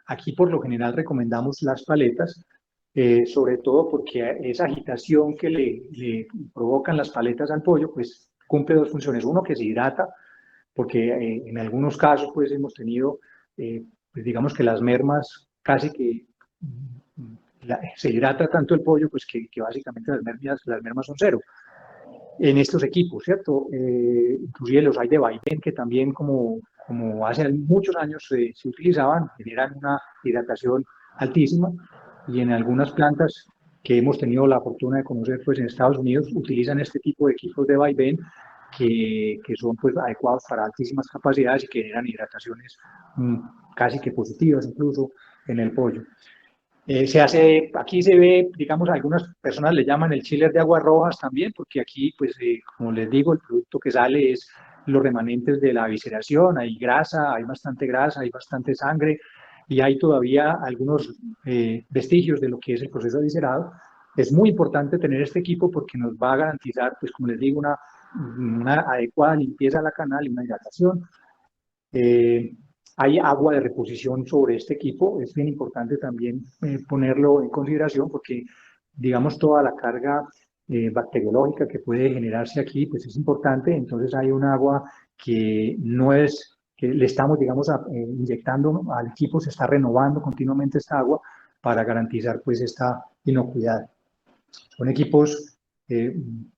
Aquí por lo general recomendamos las paletas, sobre todo porque esa agitación que le provocan las paletas al pollo, pues cumple dos funciones. Uno, que se hidrata, porque en algunos casos pues hemos tenido, pues digamos que las mermas casi que se hidrata tanto el pollo, pues que básicamente las mermas son cero en estos equipos, ¿cierto? Inclusive los hay de vaivén que también como hace muchos años se utilizaban, generan una hidratación altísima, y en algunas plantas que hemos tenido la fortuna de conocer pues en Estados Unidos utilizan este tipo de equipos de vaivén que son pues adecuados para altísimas capacidades y que generan hidrataciones casi que positivas incluso en el pollo. Aquí se ve, digamos, algunas personas le llaman el chiller de aguas rojas también, porque aquí, pues, como les digo, el producto que sale es los remanentes de la visceración, hay grasa, hay bastante sangre, y hay todavía algunos vestigios de lo que es el proceso de viscerado. Es muy importante tener este equipo porque nos va a garantizar, pues, como les digo, una adecuada limpieza de la canal y una hidratación. Hay agua de reposición sobre este equipo, es bien importante también ponerlo en consideración porque, digamos, toda la carga bacteriológica que puede generarse aquí, pues es importante. Entonces hay un agua que no es, que le estamos, digamos, inyectando al equipo, se está renovando continuamente esta agua para garantizar pues esta inocuidad. Son equipos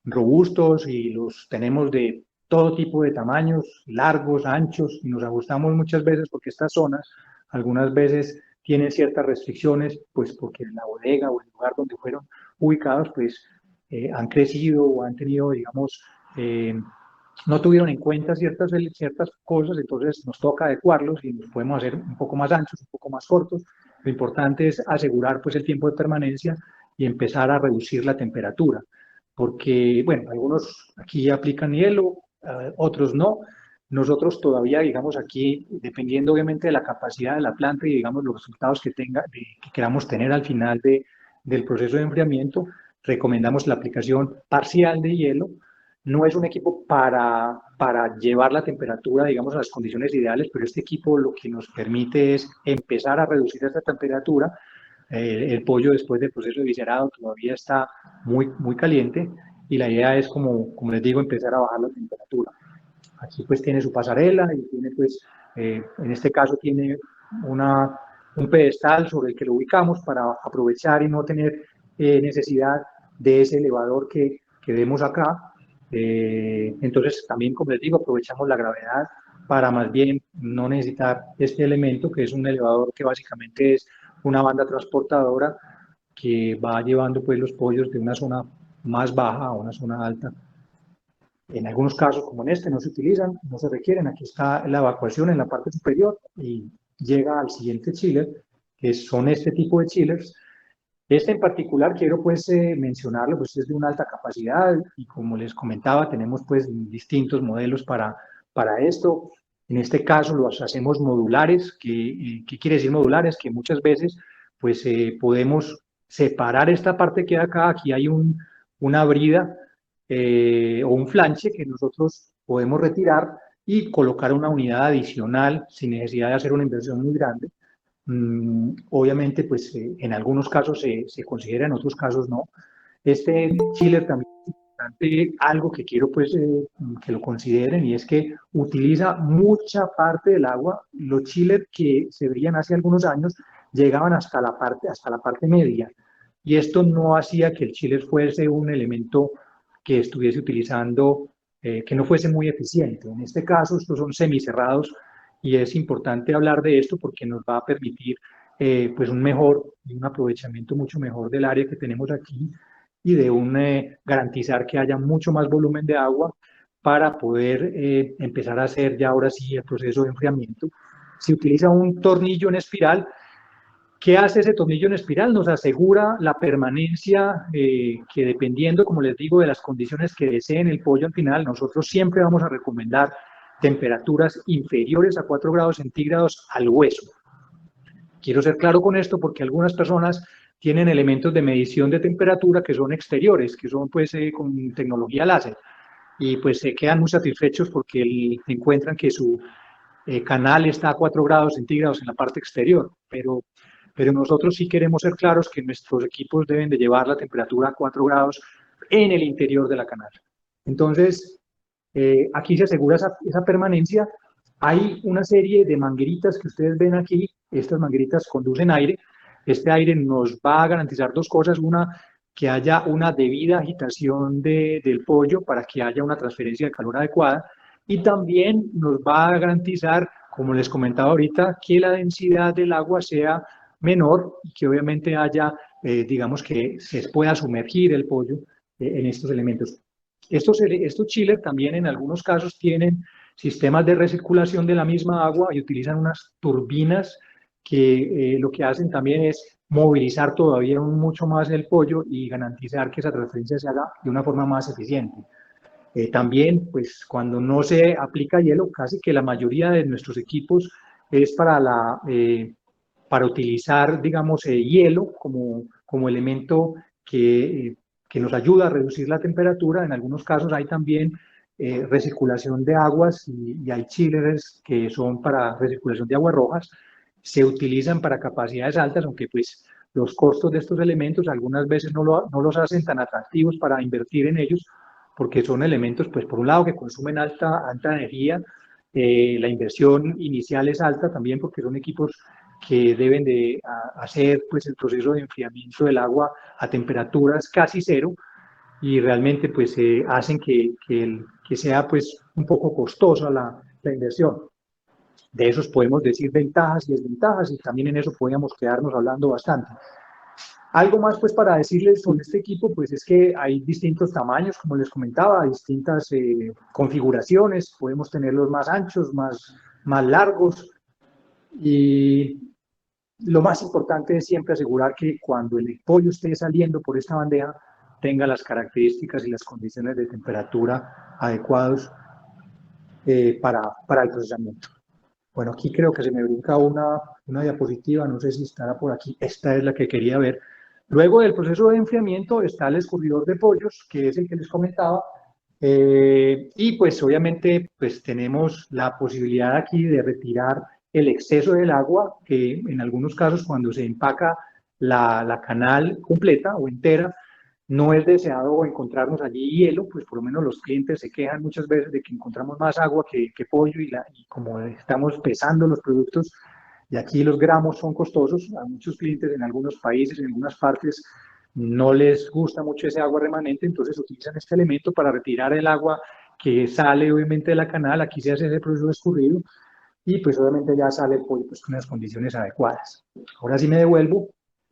robustos y los tenemos de todo tipo de tamaños, largos, anchos, y nos ajustamos muchas veces porque estas zonas algunas veces tienen ciertas restricciones, pues porque en la bodega o el lugar donde fueron ubicados, pues han crecido o han tenido, digamos, no tuvieron en cuenta ciertas cosas, entonces nos toca adecuarlos y nos podemos hacer un poco más anchos, un poco más cortos. Lo importante es asegurar pues el tiempo de permanencia y empezar a reducir la temperatura, porque, bueno, algunos aquí aplican hielo, otros no. Nosotros todavía, digamos, aquí, dependiendo obviamente de la capacidad de la planta y, digamos, los resultados que queramos tener al final del proceso de enfriamiento, recomendamos la aplicación parcial de hielo. No es un equipo para llevar la temperatura, digamos, a las condiciones ideales, pero este equipo lo que nos permite es empezar a reducir esta temperatura. El pollo después del proceso de viscerado todavía está muy caliente y la idea es, como les digo, empezar a bajar la temperatura. Aquí pues tiene su pasarela y tiene pues, en este caso tiene un pedestal sobre el que lo ubicamos para aprovechar y no tener necesidad de ese elevador que vemos acá. Entonces también, como les digo, aprovechamos la gravedad para más bien no necesitar este elemento, que es un elevador que básicamente es una banda transportadora que va llevando pues los pollos de una zona más baja a una zona alta. En algunos casos, como en este, no se utilizan, no se requieren. Aquí está la evacuación en la parte superior y llega al siguiente chiller, que son este tipo de chillers. Este en particular quiero pues mencionarlo, pues es de una alta capacidad y como les comentaba, tenemos pues distintos modelos para esto. En este caso los hacemos modulares. ¿Qué quiere decir modulares? Que muchas veces pues podemos separar esta parte que hay acá. Aquí hay una brida o un flanche que nosotros podemos retirar y colocar una unidad adicional sin necesidad de hacer una inversión muy grande. Obviamente, pues en algunos casos se considera, en otros casos no. Este chiller también es importante, algo que quiero pues que lo consideren, y es que utiliza mucha parte del agua. Los chillers que se veían hace algunos años llegaban hasta la parte media, y esto no hacía que el chiller fuese un elemento que estuviese utilizando, que no fuese muy eficiente. En este caso, estos son semicerrados, y es importante hablar de esto porque nos va a permitir pues un aprovechamiento mucho mejor del área que tenemos aquí, y de garantizar que haya mucho más volumen de agua para poder empezar a hacer ya ahora sí el proceso de enfriamiento. Se utiliza un tornillo en espiral. ¿Qué hace ese tornillo en espiral? Nos asegura la permanencia, que dependiendo, como les digo, de las condiciones que deseen el pollo al final, nosotros siempre vamos a recomendar temperaturas inferiores a 4 grados centígrados al hueso. Quiero ser claro con esto porque algunas personas tienen elementos de medición de temperatura que son exteriores, que son pues con tecnología láser, y pues se quedan muy satisfechos porque encuentran que su canal está a 4 grados centígrados en la parte exterior, pero nosotros sí queremos ser claros que nuestros equipos deben de llevar la temperatura a 4 grados en el interior de la canal. Entonces, aquí se asegura esa permanencia. Hay una serie de mangueritas que ustedes ven aquí. Estas mangueritas conducen aire. Este aire nos va a garantizar dos cosas. Una, que haya una debida agitación del pollo para que haya una transferencia de calor adecuada. Y también nos va a garantizar, como les comentaba ahorita, que la densidad del agua sea menor y que obviamente haya, digamos, que se pueda sumergir el pollo en estos elementos. Estos chillers también en algunos casos tienen sistemas de recirculación de la misma agua y utilizan unas turbinas que lo que hacen también es movilizar todavía mucho más el pollo y garantizar que esa transferencia se haga de una forma más eficiente. También, pues cuando no se aplica hielo, casi que la mayoría de nuestros equipos es para utilizar, digamos, hielo como elemento que nos ayuda a reducir la temperatura. En algunos casos hay también recirculación de aguas y hay chillers que son para recirculación de aguas rojas. Se utilizan para capacidades altas, aunque pues los costos de estos elementos algunas veces no los hacen tan atractivos para invertir en ellos, porque son elementos, pues por un lado, que consumen alta energía. La inversión inicial es alta también porque son equipos que deben de hacer pues el proceso de enfriamiento del agua a temperaturas casi cero, y realmente pues hacen que sea pues un poco costosa la inversión. De esos podemos decir ventajas y desventajas, y también en eso podríamos quedarnos hablando bastante. Algo más pues para decirles sobre este equipo, pues es que hay distintos tamaños, como les comentaba, distintas configuraciones. Podemos tenerlos más anchos, más largos, y lo más importante es siempre asegurar que cuando el pollo esté saliendo por esta bandeja tenga las características y las condiciones de temperatura adecuados para el procesamiento. Bueno, aquí creo que se me brinca una diapositiva, no sé si estará por aquí. Esta es la que quería ver. Luego del proceso de enfriamiento está el escurridor de pollos, que es el que les comentaba. Y pues obviamente pues tenemos la posibilidad aquí de retirar el exceso del agua, que en algunos casos cuando se empaca la canal completa o entera, no es deseado encontrarnos allí hielo, pues por lo menos los clientes se quejan muchas veces de que encontramos más agua que pollo, y como estamos pesando los productos y aquí los gramos son costosos, a muchos clientes en algunos países, en algunas partes, no les gusta mucho ese agua remanente, entonces utilizan este elemento para retirar el agua que sale obviamente de la canal. Aquí se hace ese proceso de escurrido y pues obviamente ya sale el pollo pues, con las condiciones adecuadas. Ahora sí me devuelvo.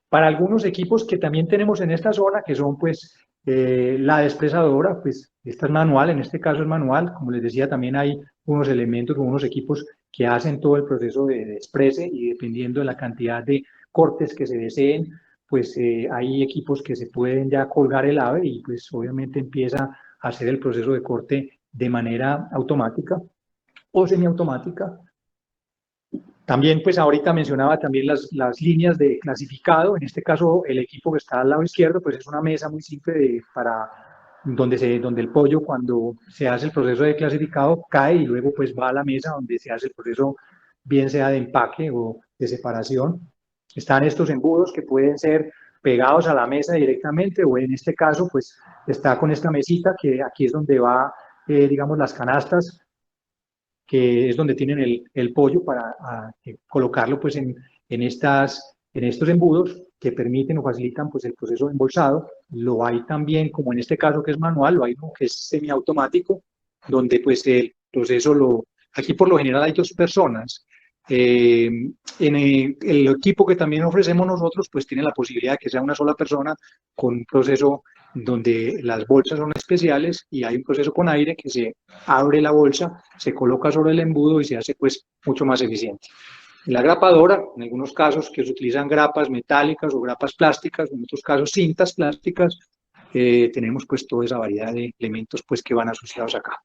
Para algunos equipos que también tenemos en esta zona, que son pues la despresadora, pues esta es manual, en este caso es manual, como les decía, también hay unos elementos, unos equipos que hacen todo el proceso de desprese y dependiendo de la cantidad de cortes que se deseen, pues hay equipos que se pueden ya colgar el ave y pues obviamente empieza a hacer el proceso de corte de manera automática o semiautomática. También, pues ahorita mencionaba también las líneas de clasificado. En este caso, el equipo que está al lado izquierdo, pues es una mesa muy simple para donde el pollo, cuando se hace el proceso de clasificado, cae y luego pues va a la mesa donde se hace el proceso, bien sea de empaque o de separación. Están estos embudos que pueden ser pegados a la mesa directamente, o en este caso, pues está con esta mesita que aquí es donde va, digamos, las canastas, que es donde tienen el pollo para colocarlo pues en estos embudos que permiten o facilitan pues el proceso de embolsado. Lo hay también, como en este caso que es manual, lo hay uno que es semiautomático, donde pues el proceso aquí por lo general hay dos personas. En el equipo que también ofrecemos nosotros, pues tiene la posibilidad de que sea una sola persona con un proceso donde las bolsas son especiales y hay un proceso con aire que se abre la bolsa, se coloca sobre el embudo y se hace pues mucho más eficiente. En la grapadora, en algunos casos que se utilizan grapas metálicas o grapas plásticas, en otros casos cintas plásticas, tenemos pues toda esa variedad de elementos pues que van asociados acá.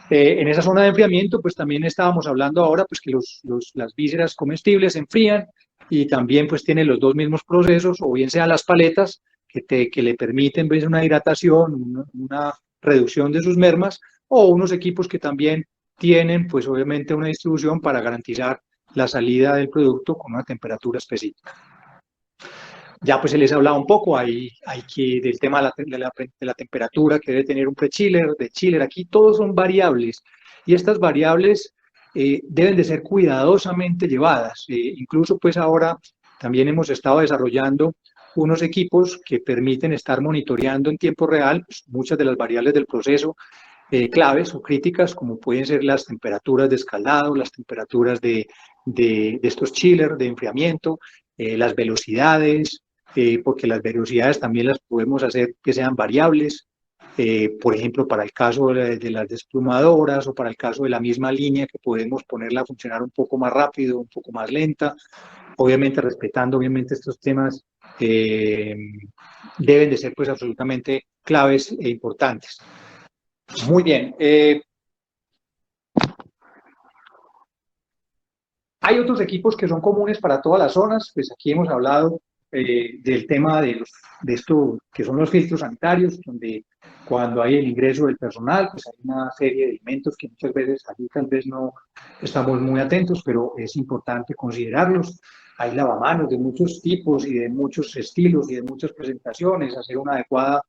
En esa zona de enfriamiento, pues también estábamos hablando ahora pues que las vísceras comestibles se enfrían y también pues tienen los dos mismos procesos, o bien sean las paletas, que le permiten ver una hidratación, una reducción de sus mermas, o unos equipos que también tienen pues obviamente una distribución para garantizar la salida del producto con una temperatura específica. Ya pues se les ha hablado un poco hay que del tema de la temperatura que debe tener un pre-chiller, de chiller, aquí todos son variables y estas variables deben de ser cuidadosamente llevadas. Incluso pues ahora también hemos estado desarrollando unos equipos que permiten estar monitoreando en tiempo real pues, muchas de las variables del proceso claves o críticas, como pueden ser las temperaturas de escaldado, las temperaturas de estos chillers de enfriamiento, las velocidades, porque las velocidades también las podemos hacer que sean variables, por ejemplo, para el caso de las desplumadoras o para el caso de la misma línea que podemos ponerla a funcionar un poco más rápido, un poco más lenta, obviamente respetando obviamente estos temas deben de ser pues absolutamente claves e importantes. Muy bien. Hay otros equipos que son comunes para todas las zonas, pues aquí hemos hablado del tema de esto que son los filtros sanitarios, donde cuando hay el ingreso del personal, pues hay una serie de elementos que muchas veces aquí tal vez no estamos muy atentos, pero es importante considerarlos. Hay lavamanos de muchos tipos y de muchos estilos y de muchas presentaciones, hacer un adecuado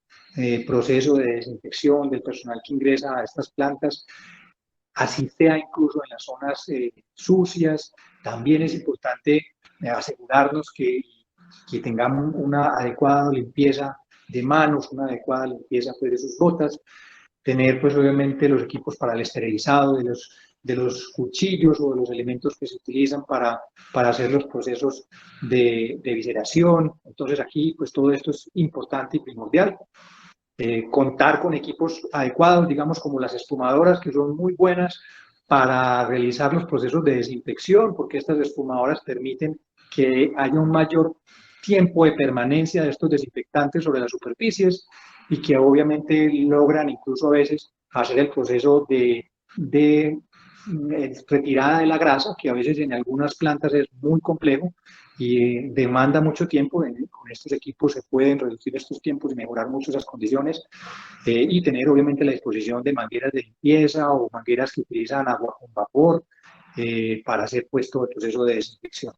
proceso de desinfección del personal que ingresa a estas plantas, así sea incluso en las zonas sucias. También es importante asegurarnos que tengamos una adecuada limpieza de manos, una adecuada limpieza pues, de sus botas, tener pues obviamente los equipos para el esterilizado de los cuchillos o de los elementos que se utilizan para hacer los procesos de visceración. Entonces aquí pues todo esto es importante y primordial. Contar con equipos adecuados, digamos como las espumadoras, que son muy buenas para realizar los procesos de desinfección, porque estas espumadoras permiten que haya un mayor tiempo de permanencia de estos desinfectantes sobre las superficies y que obviamente logran incluso a veces hacer el proceso de retirada de la grasa, que a veces en algunas plantas es muy complejo y demanda mucho tiempo. Con estos equipos se pueden reducir estos tiempos y mejorar mucho esas condiciones y tener obviamente la disposición de mangueras de limpieza o mangueras que utilizan agua con vapor para hacer pues todo el proceso de desinfección.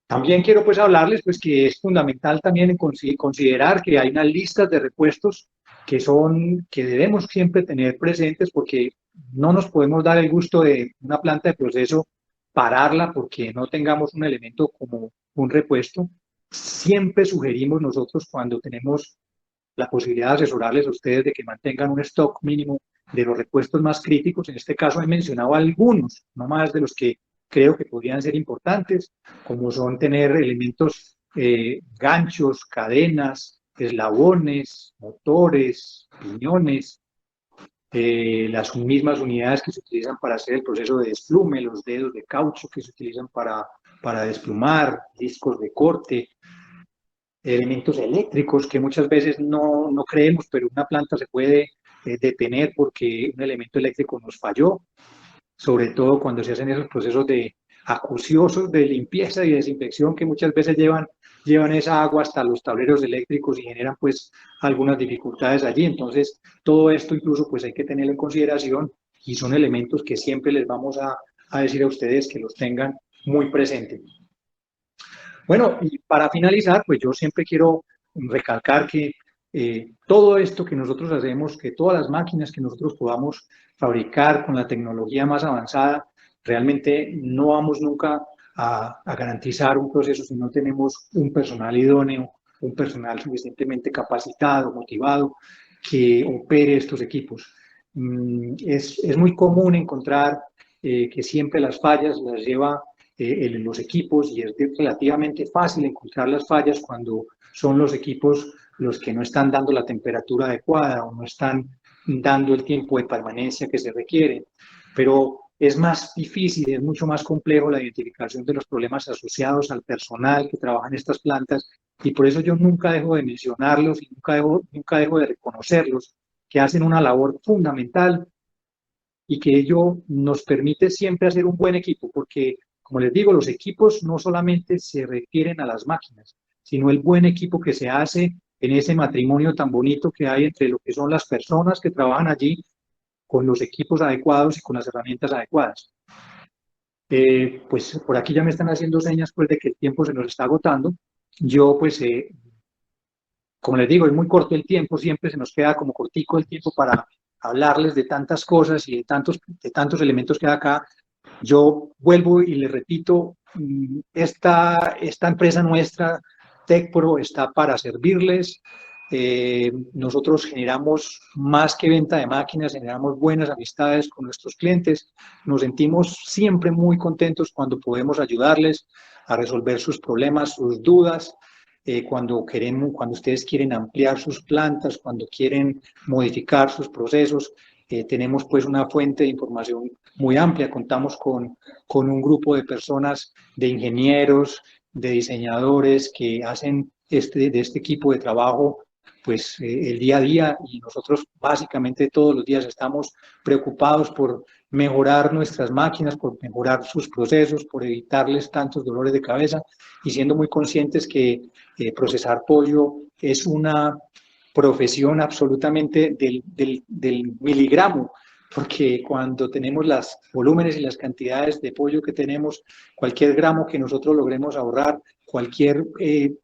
También quiero pues hablarles pues que es fundamental también considerar que hay unas listas de repuestos que debemos siempre tener presentes, porque no nos podemos dar el gusto de una planta de proceso pararla porque no tengamos un elemento como un repuesto. siempre sugerimos nosotros cuando tenemos la posibilidad de asesorarles a ustedes de que mantengan un stock mínimo de los repuestos más críticos. En este caso he mencionado algunos, no más de los que creo que podrían ser importantes, como son tener elementos, ganchos, cadenas, eslabones, motores, piñones, las mismas unidades que se utilizan para hacer el proceso de desplume, los dedos de caucho que se utilizan para desplumar, discos de corte, elementos eléctricos que muchas veces no creemos, pero una planta se puede detener porque un elemento eléctrico nos falló, sobre todo cuando se hacen esos procesos de acuciosos de limpieza y desinfección que muchas veces llevan esa agua hasta los tableros eléctricos y generan pues algunas dificultades allí. Entonces, todo esto incluso pues hay que tenerlo en consideración y son elementos que siempre les vamos a decir a ustedes que los tengan muy presentes. Bueno, y para finalizar, pues yo siempre quiero recalcar que todo esto que nosotros hacemos, que todas las máquinas que nosotros podamos fabricar con la tecnología más avanzada, realmente no vamos nunca a garantizar un proceso si no tenemos un personal idóneo, un personal suficientemente capacitado, motivado, que opere estos equipos. Es muy común encontrar que siempre las fallas las lleva en los equipos y es relativamente fácil encontrar las fallas cuando son los equipos los que no están dando la temperatura adecuada o no están dando el tiempo de permanencia que se requiere. Pero es más difícil, es mucho más complejo la identificación de los problemas asociados al personal que trabaja en estas plantas y por eso yo nunca dejo de mencionarlos y nunca dejo de reconocerlos, que hacen una labor fundamental y que ello nos permite siempre hacer un buen equipo, porque como les digo, los equipos no solamente se refieren a las máquinas, sino el buen equipo que se hace en ese matrimonio tan bonito que hay entre lo que son las personas que trabajan allí con los equipos adecuados y con las herramientas adecuadas. Pues por aquí ya me están haciendo señas pues de que el tiempo se nos está agotando. Yo pues, como les digo, es muy corto el tiempo, siempre se nos queda como cortico el tiempo para hablarles de tantas cosas y de tantos elementos que hay acá. Yo vuelvo y les repito, esta empresa nuestra, TecPro, está para servirles. Nosotros generamos más que venta de máquinas, generamos buenas amistades con nuestros clientes. Nos sentimos siempre muy contentos cuando podemos ayudarles a resolver sus problemas, sus dudas. Cuando ustedes quieren ampliar sus plantas, cuando quieren modificar sus procesos, tenemos pues una fuente de información muy amplia, contamos con un grupo de personas, de ingenieros, de diseñadores que hacen de este equipo de trabajo pues el día a día y nosotros básicamente todos los días estamos preocupados por mejorar nuestras máquinas, por mejorar sus procesos, por evitarles tantos dolores de cabeza y siendo muy conscientes que procesar pollo es una profesión absolutamente del miligramo, porque cuando tenemos los volúmenes y las cantidades de pollo que tenemos, cualquier gramo que nosotros logremos ahorrar, cualquier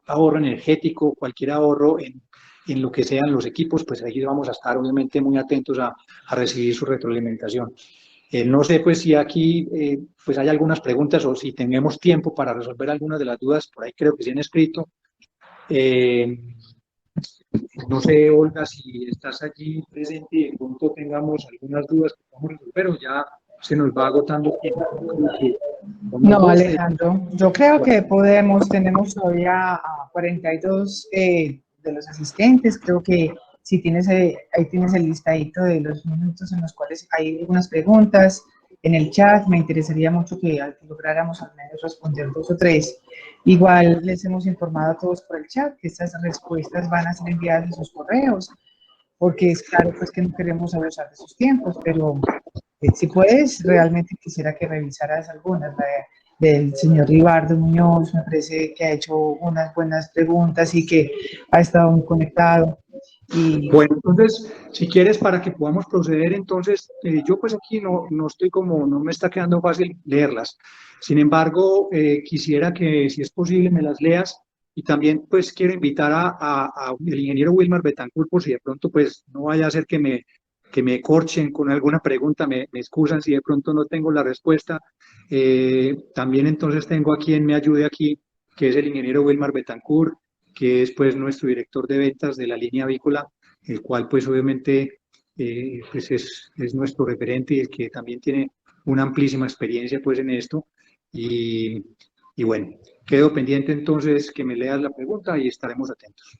ahorro energético, cualquier ahorro en lo que sean los equipos, pues ahí vamos a estar obviamente muy atentos a recibir su retroalimentación. No sé pues si aquí pues hay algunas preguntas o si tenemos tiempo para resolver algunas de las dudas, por ahí creo que se han escrito. No sé, Olga, si estás allí presente y de pronto tengamos algunas dudas que podamos resolver o ya se nos va agotando el tiempo. No, Alejandro, yo creo que tenemos todavía a 42 de los asistentes, creo que si tienes, ahí tienes el listadito de los minutos en los cuales hay algunas preguntas en el chat, me interesaría mucho que lográramos al menos responder 2 o 3. Igual les hemos informado a todos por el chat que estas respuestas van a ser enviadas en sus correos, porque es claro pues que no queremos abusar de sus tiempos, pero si puedes, realmente quisiera que revisaras algunas. La del señor Ribardo Muñoz, me parece que ha hecho unas buenas preguntas y que ha estado muy conectado. Y... Bueno, entonces, si quieres, para que podamos proceder, entonces, yo pues aquí no estoy no me está quedando fácil leerlas. Sin embargo, quisiera que, si es posible, me las leas y también pues quiero invitar a el ingeniero Wilmar Betancourt, por si de pronto pues no vaya a ser que me corchen con alguna pregunta, me excusan si de pronto no tengo la respuesta. También entonces tengo a quien me ayude aquí que es el ingeniero Wilmar Betancourt, que es pues nuestro director de ventas de la línea avícola, el cual pues obviamente pues es nuestro referente y el que también tiene una amplísima experiencia pues en esto. Y bueno, quedo pendiente entonces que me leas la pregunta y estaremos atentos.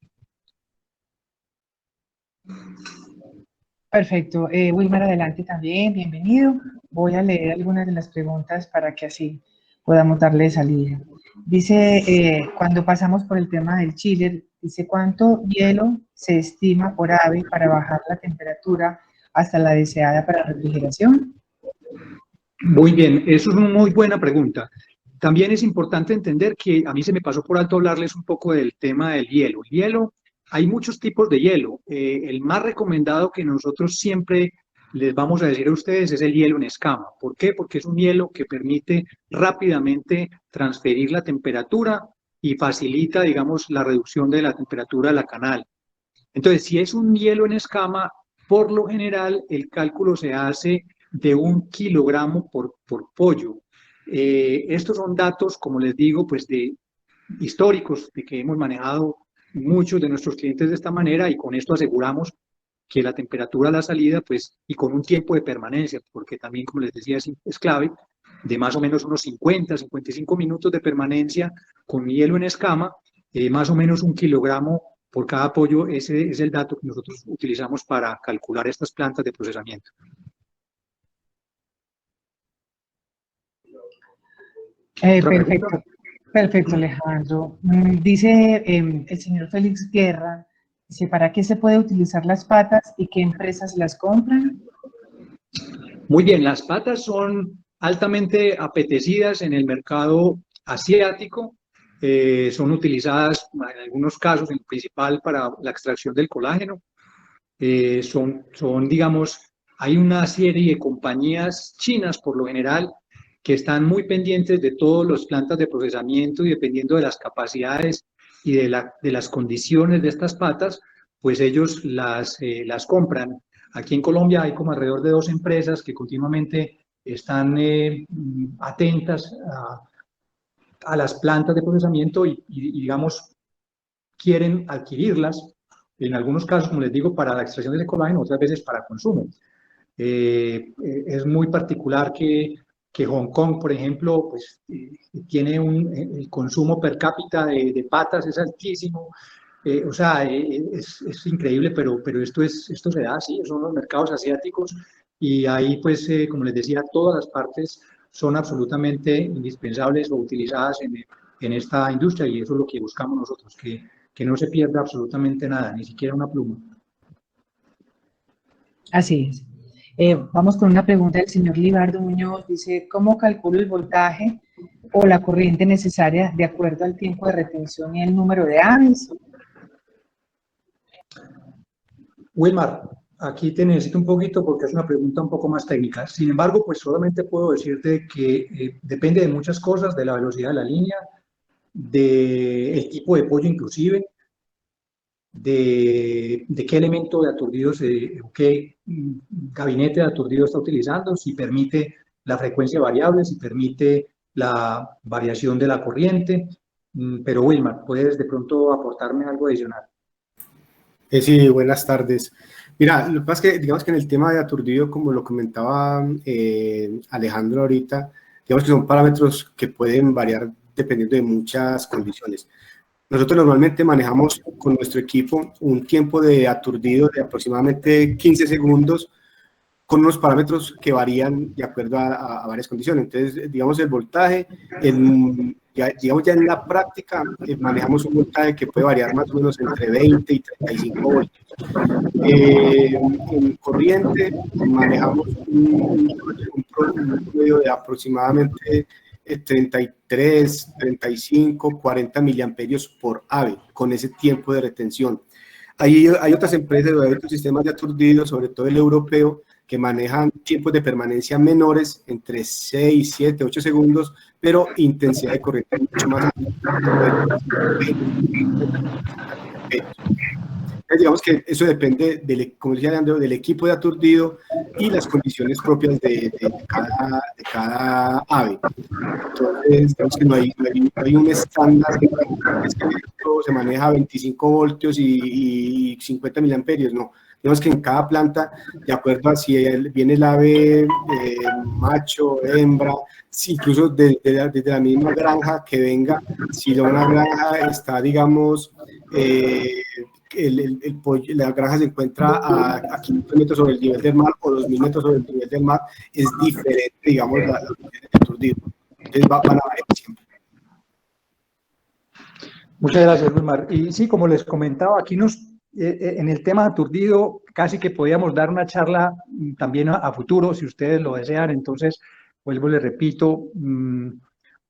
Perfecto. Wilmar, adelante también, bienvenido. Voy a leer algunas de las preguntas para que así podamos darle salida. Dice, cuando pasamos por el tema del chiller, dice, ¿cuánto hielo se estima por ave para bajar la temperatura hasta la deseada para refrigeración? Muy bien, eso es una muy buena pregunta. También es importante entender que a mí se me pasó por alto hablarles un poco del tema del hielo. El hielo, hay muchos tipos de hielo. El más recomendado que nosotros siempre les vamos a decir a ustedes es el hielo en escama. ¿Por qué? Porque es un hielo que permite rápidamente transferir la temperatura y facilita, digamos, la reducción de la temperatura de la canal. Entonces, si es un hielo en escama, por lo general el cálculo se hace de 1 kilogramo por pollo. Estos son datos, como les digo, pues de históricos, de que hemos manejado muchos de nuestros clientes de esta manera y con esto aseguramos que la temperatura a la salida, pues, y con un tiempo de permanencia, porque también, como les decía, es clave, de más o menos unos 50, 55 minutos de permanencia con hielo en escama, más o menos 1 kilogramo por cada pollo. Ese es el dato que nosotros utilizamos para calcular estas plantas de procesamiento. Perfecto, perfecto, Alejandro. Dice el señor Félix Guerra, dice, ¿para qué se puede utilizar las patas y qué empresas las compran? Muy bien, las patas son altamente apetecidas en el mercado asiático. Son utilizadas en algunos casos, en principal para la extracción del colágeno. Digamos, hay una serie de compañías chinas, por lo general, que están muy pendientes de todas las plantas de procesamiento y dependiendo de las capacidades y de las condiciones de estas patas, pues ellos las compran. Aquí en Colombia hay como alrededor de 2 empresas que continuamente están atentas a las plantas de procesamiento y, digamos, quieren adquirirlas, en algunos casos, como les digo, para la extracción del colágeno, otras veces para consumo. Es muy particular que Hong Kong, por ejemplo, pues, tiene el consumo per cápita de patas es altísimo. O sea, es increíble, pero esto se da así, son los mercados asiáticos y ahí, pues, como les decía, todas las partes son absolutamente indispensables o utilizadas en esta industria y eso es lo que buscamos nosotros, que no se pierda absolutamente nada, ni siquiera una pluma. Así es. Vamos con una pregunta del señor Libardo Muñoz. Dice, ¿cómo calculo el voltaje o la corriente necesaria de acuerdo al tiempo de retención y el número de aves? Wilmar, aquí te necesito un poquito porque es una pregunta un poco más técnica. Sin embargo, pues solamente puedo decirte que depende de muchas cosas, de la velocidad de la línea, del tipo de pollo inclusive, de qué elemento de aturdido, qué gabinete de aturdido está utilizando, si permite la frecuencia variable, si permite la variación de la corriente. Pero Wilmar, ¿puedes de pronto aportarme algo adicional? Sí, buenas tardes. Mira, lo que pasa es que, digamos que en el tema de aturdido, como lo comentaba Alejandro ahorita, digamos que son parámetros que pueden variar dependiendo de muchas condiciones. Nosotros normalmente manejamos con nuestro equipo un tiempo de aturdido de aproximadamente 15 segundos con unos parámetros que varían de acuerdo a varias condiciones. Entonces, digamos, el voltaje, digamos ya en la práctica, manejamos un voltaje que puede variar más o menos entre 20 y 35 voltios. En corriente manejamos un promedio de aproximadamente 33, 35, 40 miliamperios por ave, con ese tiempo de retención. Hay otras empresas, hay otros sistemas de aturdido, sobre todo el europeo, que manejan tiempos de permanencia menores, entre 6, 7, 8 segundos, pero intensidad de corriente mucho más alta. Digamos que eso depende, como decía Leandro, del equipo de aturdido y las condiciones propias de cada ave. Entonces, digamos que no hay un estándar que se maneja a 25 voltios y 50 miliamperios, no. Digamos que en cada planta, de acuerdo a si viene el ave macho, hembra, incluso desde la misma granja que venga, si una granja está, digamos, la granja se encuentra a 500 metros sobre el nivel del mar o 2000 metros sobre el nivel del mar, es diferente, digamos, la condición de aturdido. Entonces van a variar siempre. Muchas gracias, Wilmar. Y sí, como les comentaba, aquí en el tema aturdido, casi que podíamos dar una charla también a futuro, si ustedes lo desean. Entonces, vuelvo, les repito,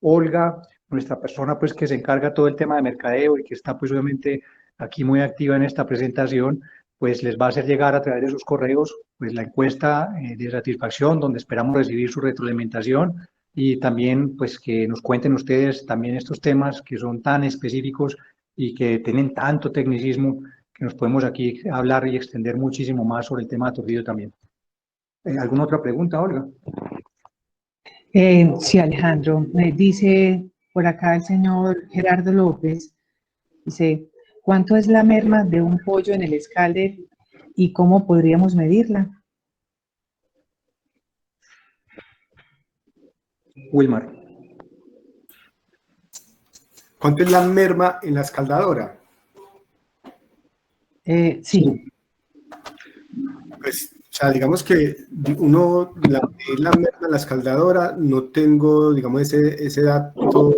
Olga, nuestra persona pues que se encarga todo el tema de mercadeo y que está pues obviamente aquí muy activa en esta presentación, pues les va a hacer llegar a través de sus correos pues la encuesta de satisfacción, donde esperamos recibir su retroalimentación y también pues que nos cuenten ustedes también estos temas que son tan específicos y que tienen tanto tecnicismo que nos podemos aquí hablar y extender muchísimo más sobre el tema aturdido también. ¿Alguna otra pregunta, Olga? Sí, Alejandro, me dice por acá el señor Gerardo López, dice, ¿cuánto es la merma de un pollo en el escalde y cómo podríamos medirla? Wilmar. ¿Cuánto es la merma en la escaldadora? Sí. Pues, o sea, digamos que la merma en la escaldadora, no tengo, digamos, ese dato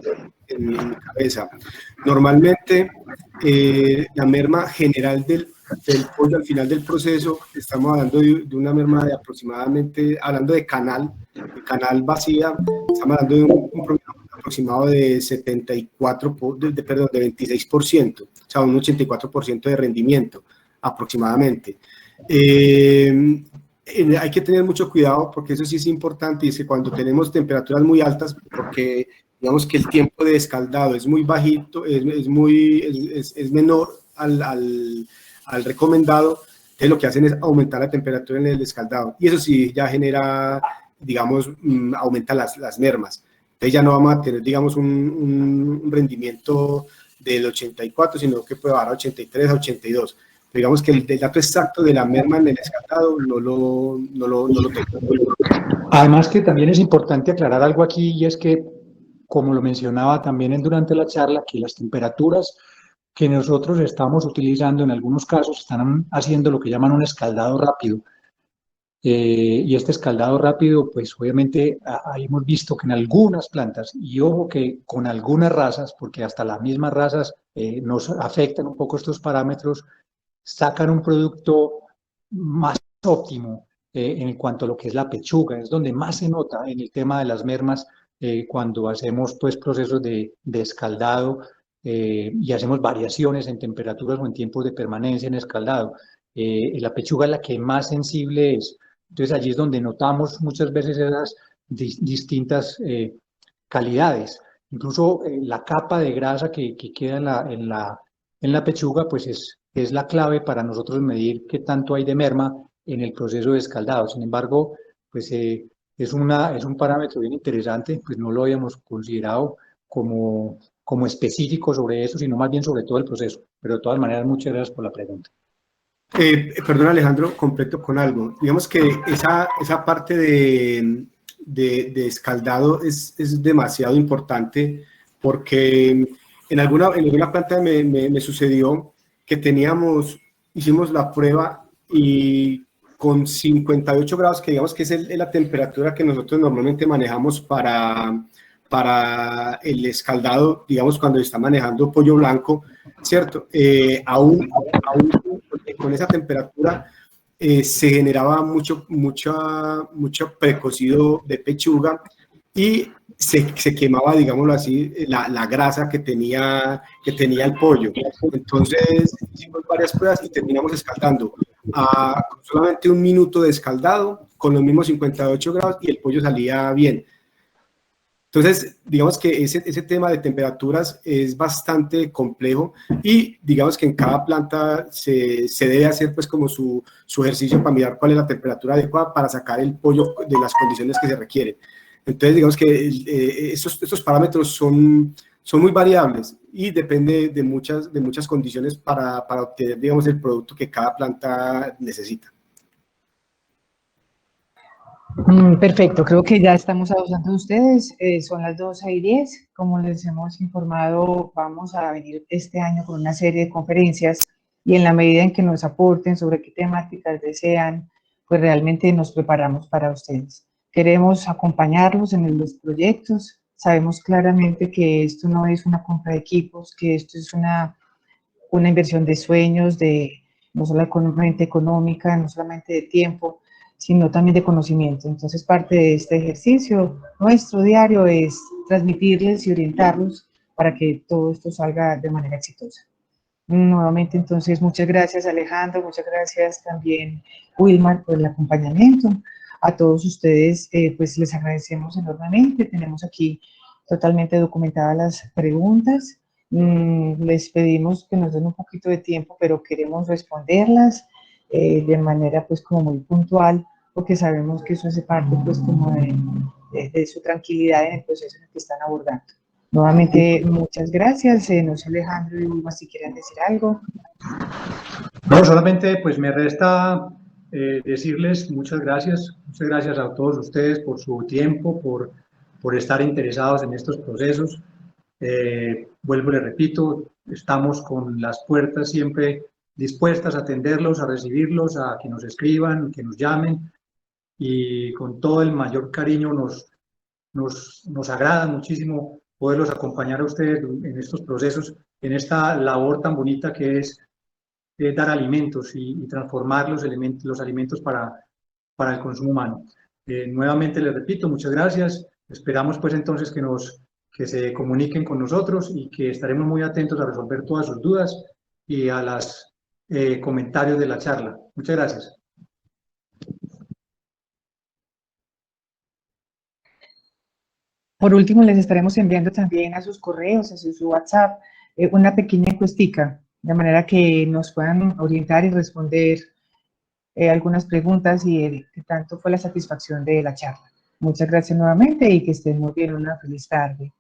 en mi cabeza. Normalmente, la merma general del pollo al final del proceso, estamos hablando de una merma de aproximadamente, hablando de canal vacía, estamos hablando de un promedio aproximado de 74, de 26%, o sea, un 84% de rendimiento aproximadamente. Hay que tener mucho cuidado porque eso sí es importante, y es que cuando tenemos temperaturas muy altas, porque digamos que el tiempo de escaldado es muy bajito, es menor al recomendado, entonces lo que hacen es aumentar la temperatura en el escaldado, y eso sí ya genera, digamos, aumenta las mermas. Entonces ya no vamos a tener, digamos, un rendimiento del 84, sino que puede bajar a 83, a 82. Digamos que el dato exacto de la merma en el escaldado no lo tengo. Además que también es importante aclarar algo aquí, y es que, como lo mencionaba también durante la charla, que las temperaturas que nosotros estamos utilizando en algunos casos están haciendo lo que llaman un escaldado rápido. Y este escaldado rápido, pues obviamente ahí hemos visto que en algunas plantas, y ojo que con algunas razas, porque hasta las mismas razas nos afectan un poco estos parámetros, sacan un producto más óptimo en cuanto a lo que es la pechuga. Es donde más se nota en el tema de las mermas cuando hacemos pues procesos de escaldado y hacemos variaciones en temperaturas o en tiempos de permanencia en escaldado. La pechuga es la que más sensible es. Entonces allí es donde notamos muchas veces esas distintas calidades. Incluso la capa de grasa que queda en la pechuga, pues es la clave para nosotros medir qué tanto hay de merma en el proceso de escaldado. Sin embargo, pues es un parámetro bien interesante, pues no lo habíamos considerado como específico sobre eso, sino más bien sobre todo el proceso. Pero de todas maneras, muchas gracias por la pregunta. Perdón, Alejandro, completo con algo. Digamos que esa parte de escaldado es demasiado importante, porque en alguna planta me sucedió que hicimos la prueba y con 58 grados, que digamos que es la temperatura que nosotros normalmente manejamos para el escaldado, digamos cuando se está manejando pollo blanco, ¿cierto? Aún con esa temperatura se generaba mucho precocido de pechuga y se quemaba, digámoslo así, la grasa que tenía el pollo. Entonces hicimos varias pruebas y terminamos escaldando a solamente 1 minuto de escaldado con los mismos 58 grados y el pollo salía bien. Entonces, digamos que ese tema de temperaturas es bastante complejo y digamos que en cada planta se debe hacer pues como su ejercicio para mirar cuál es la temperatura adecuada para sacar el pollo de las condiciones que se requieren. Entonces, digamos que estos parámetros son muy variables y depende de muchas condiciones para obtener, digamos, el producto que cada planta necesita. Perfecto, creo que ya estamos abusando de ustedes. Son las 12:10. Como les hemos informado, vamos a venir este año con una serie de conferencias y en la medida en que nos aporten sobre qué temáticas desean, pues realmente nos preparamos para ustedes. Queremos acompañarlos en los proyectos. Sabemos claramente que esto no es una compra de equipos, que esto es una inversión de sueños, no solamente económica, no solamente de tiempo, sino también de conocimiento. Entonces, parte de este ejercicio nuestro diario es transmitirles y orientarlos para que todo esto salga de manera exitosa. Nuevamente, entonces, muchas gracias Alejandro, muchas gracias también Wilmar por el acompañamiento. A todos ustedes, pues les agradecemos enormemente. Tenemos aquí totalmente documentadas las preguntas. Les pedimos que nos den un poquito de tiempo, pero queremos responderlas de manera pues como muy puntual, porque sabemos que eso hace parte pues como de su tranquilidad en el proceso en el que están abordando. Nuevamente, muchas gracias. No sé, Alejandro y Ulma, si quieren decir algo. No, solamente pues me resta decirles muchas gracias a todos ustedes por su tiempo, por estar interesados en estos procesos. Vuelvo y les repito, estamos con las puertas siempre dispuestas a atenderlos, a recibirlos, a que nos escriban, que nos llamen, y con todo el mayor cariño nos agrada muchísimo poderlos acompañar a ustedes en estos procesos, en esta labor tan bonita que es dar alimentos y transformar los alimentos para el consumo humano. Nuevamente les repito, muchas gracias. Esperamos pues entonces que se comuniquen con nosotros y que estaremos muy atentos a resolver todas sus dudas y a los comentarios de la charla. Muchas gracias. Por último, les estaremos enviando también a sus correos, a su WhatsApp, una pequeña encuestica, de manera que nos puedan orientar y responder algunas preguntas y qué tanto fue la satisfacción de la charla. Muchas gracias nuevamente y que estén muy bien. Una feliz tarde.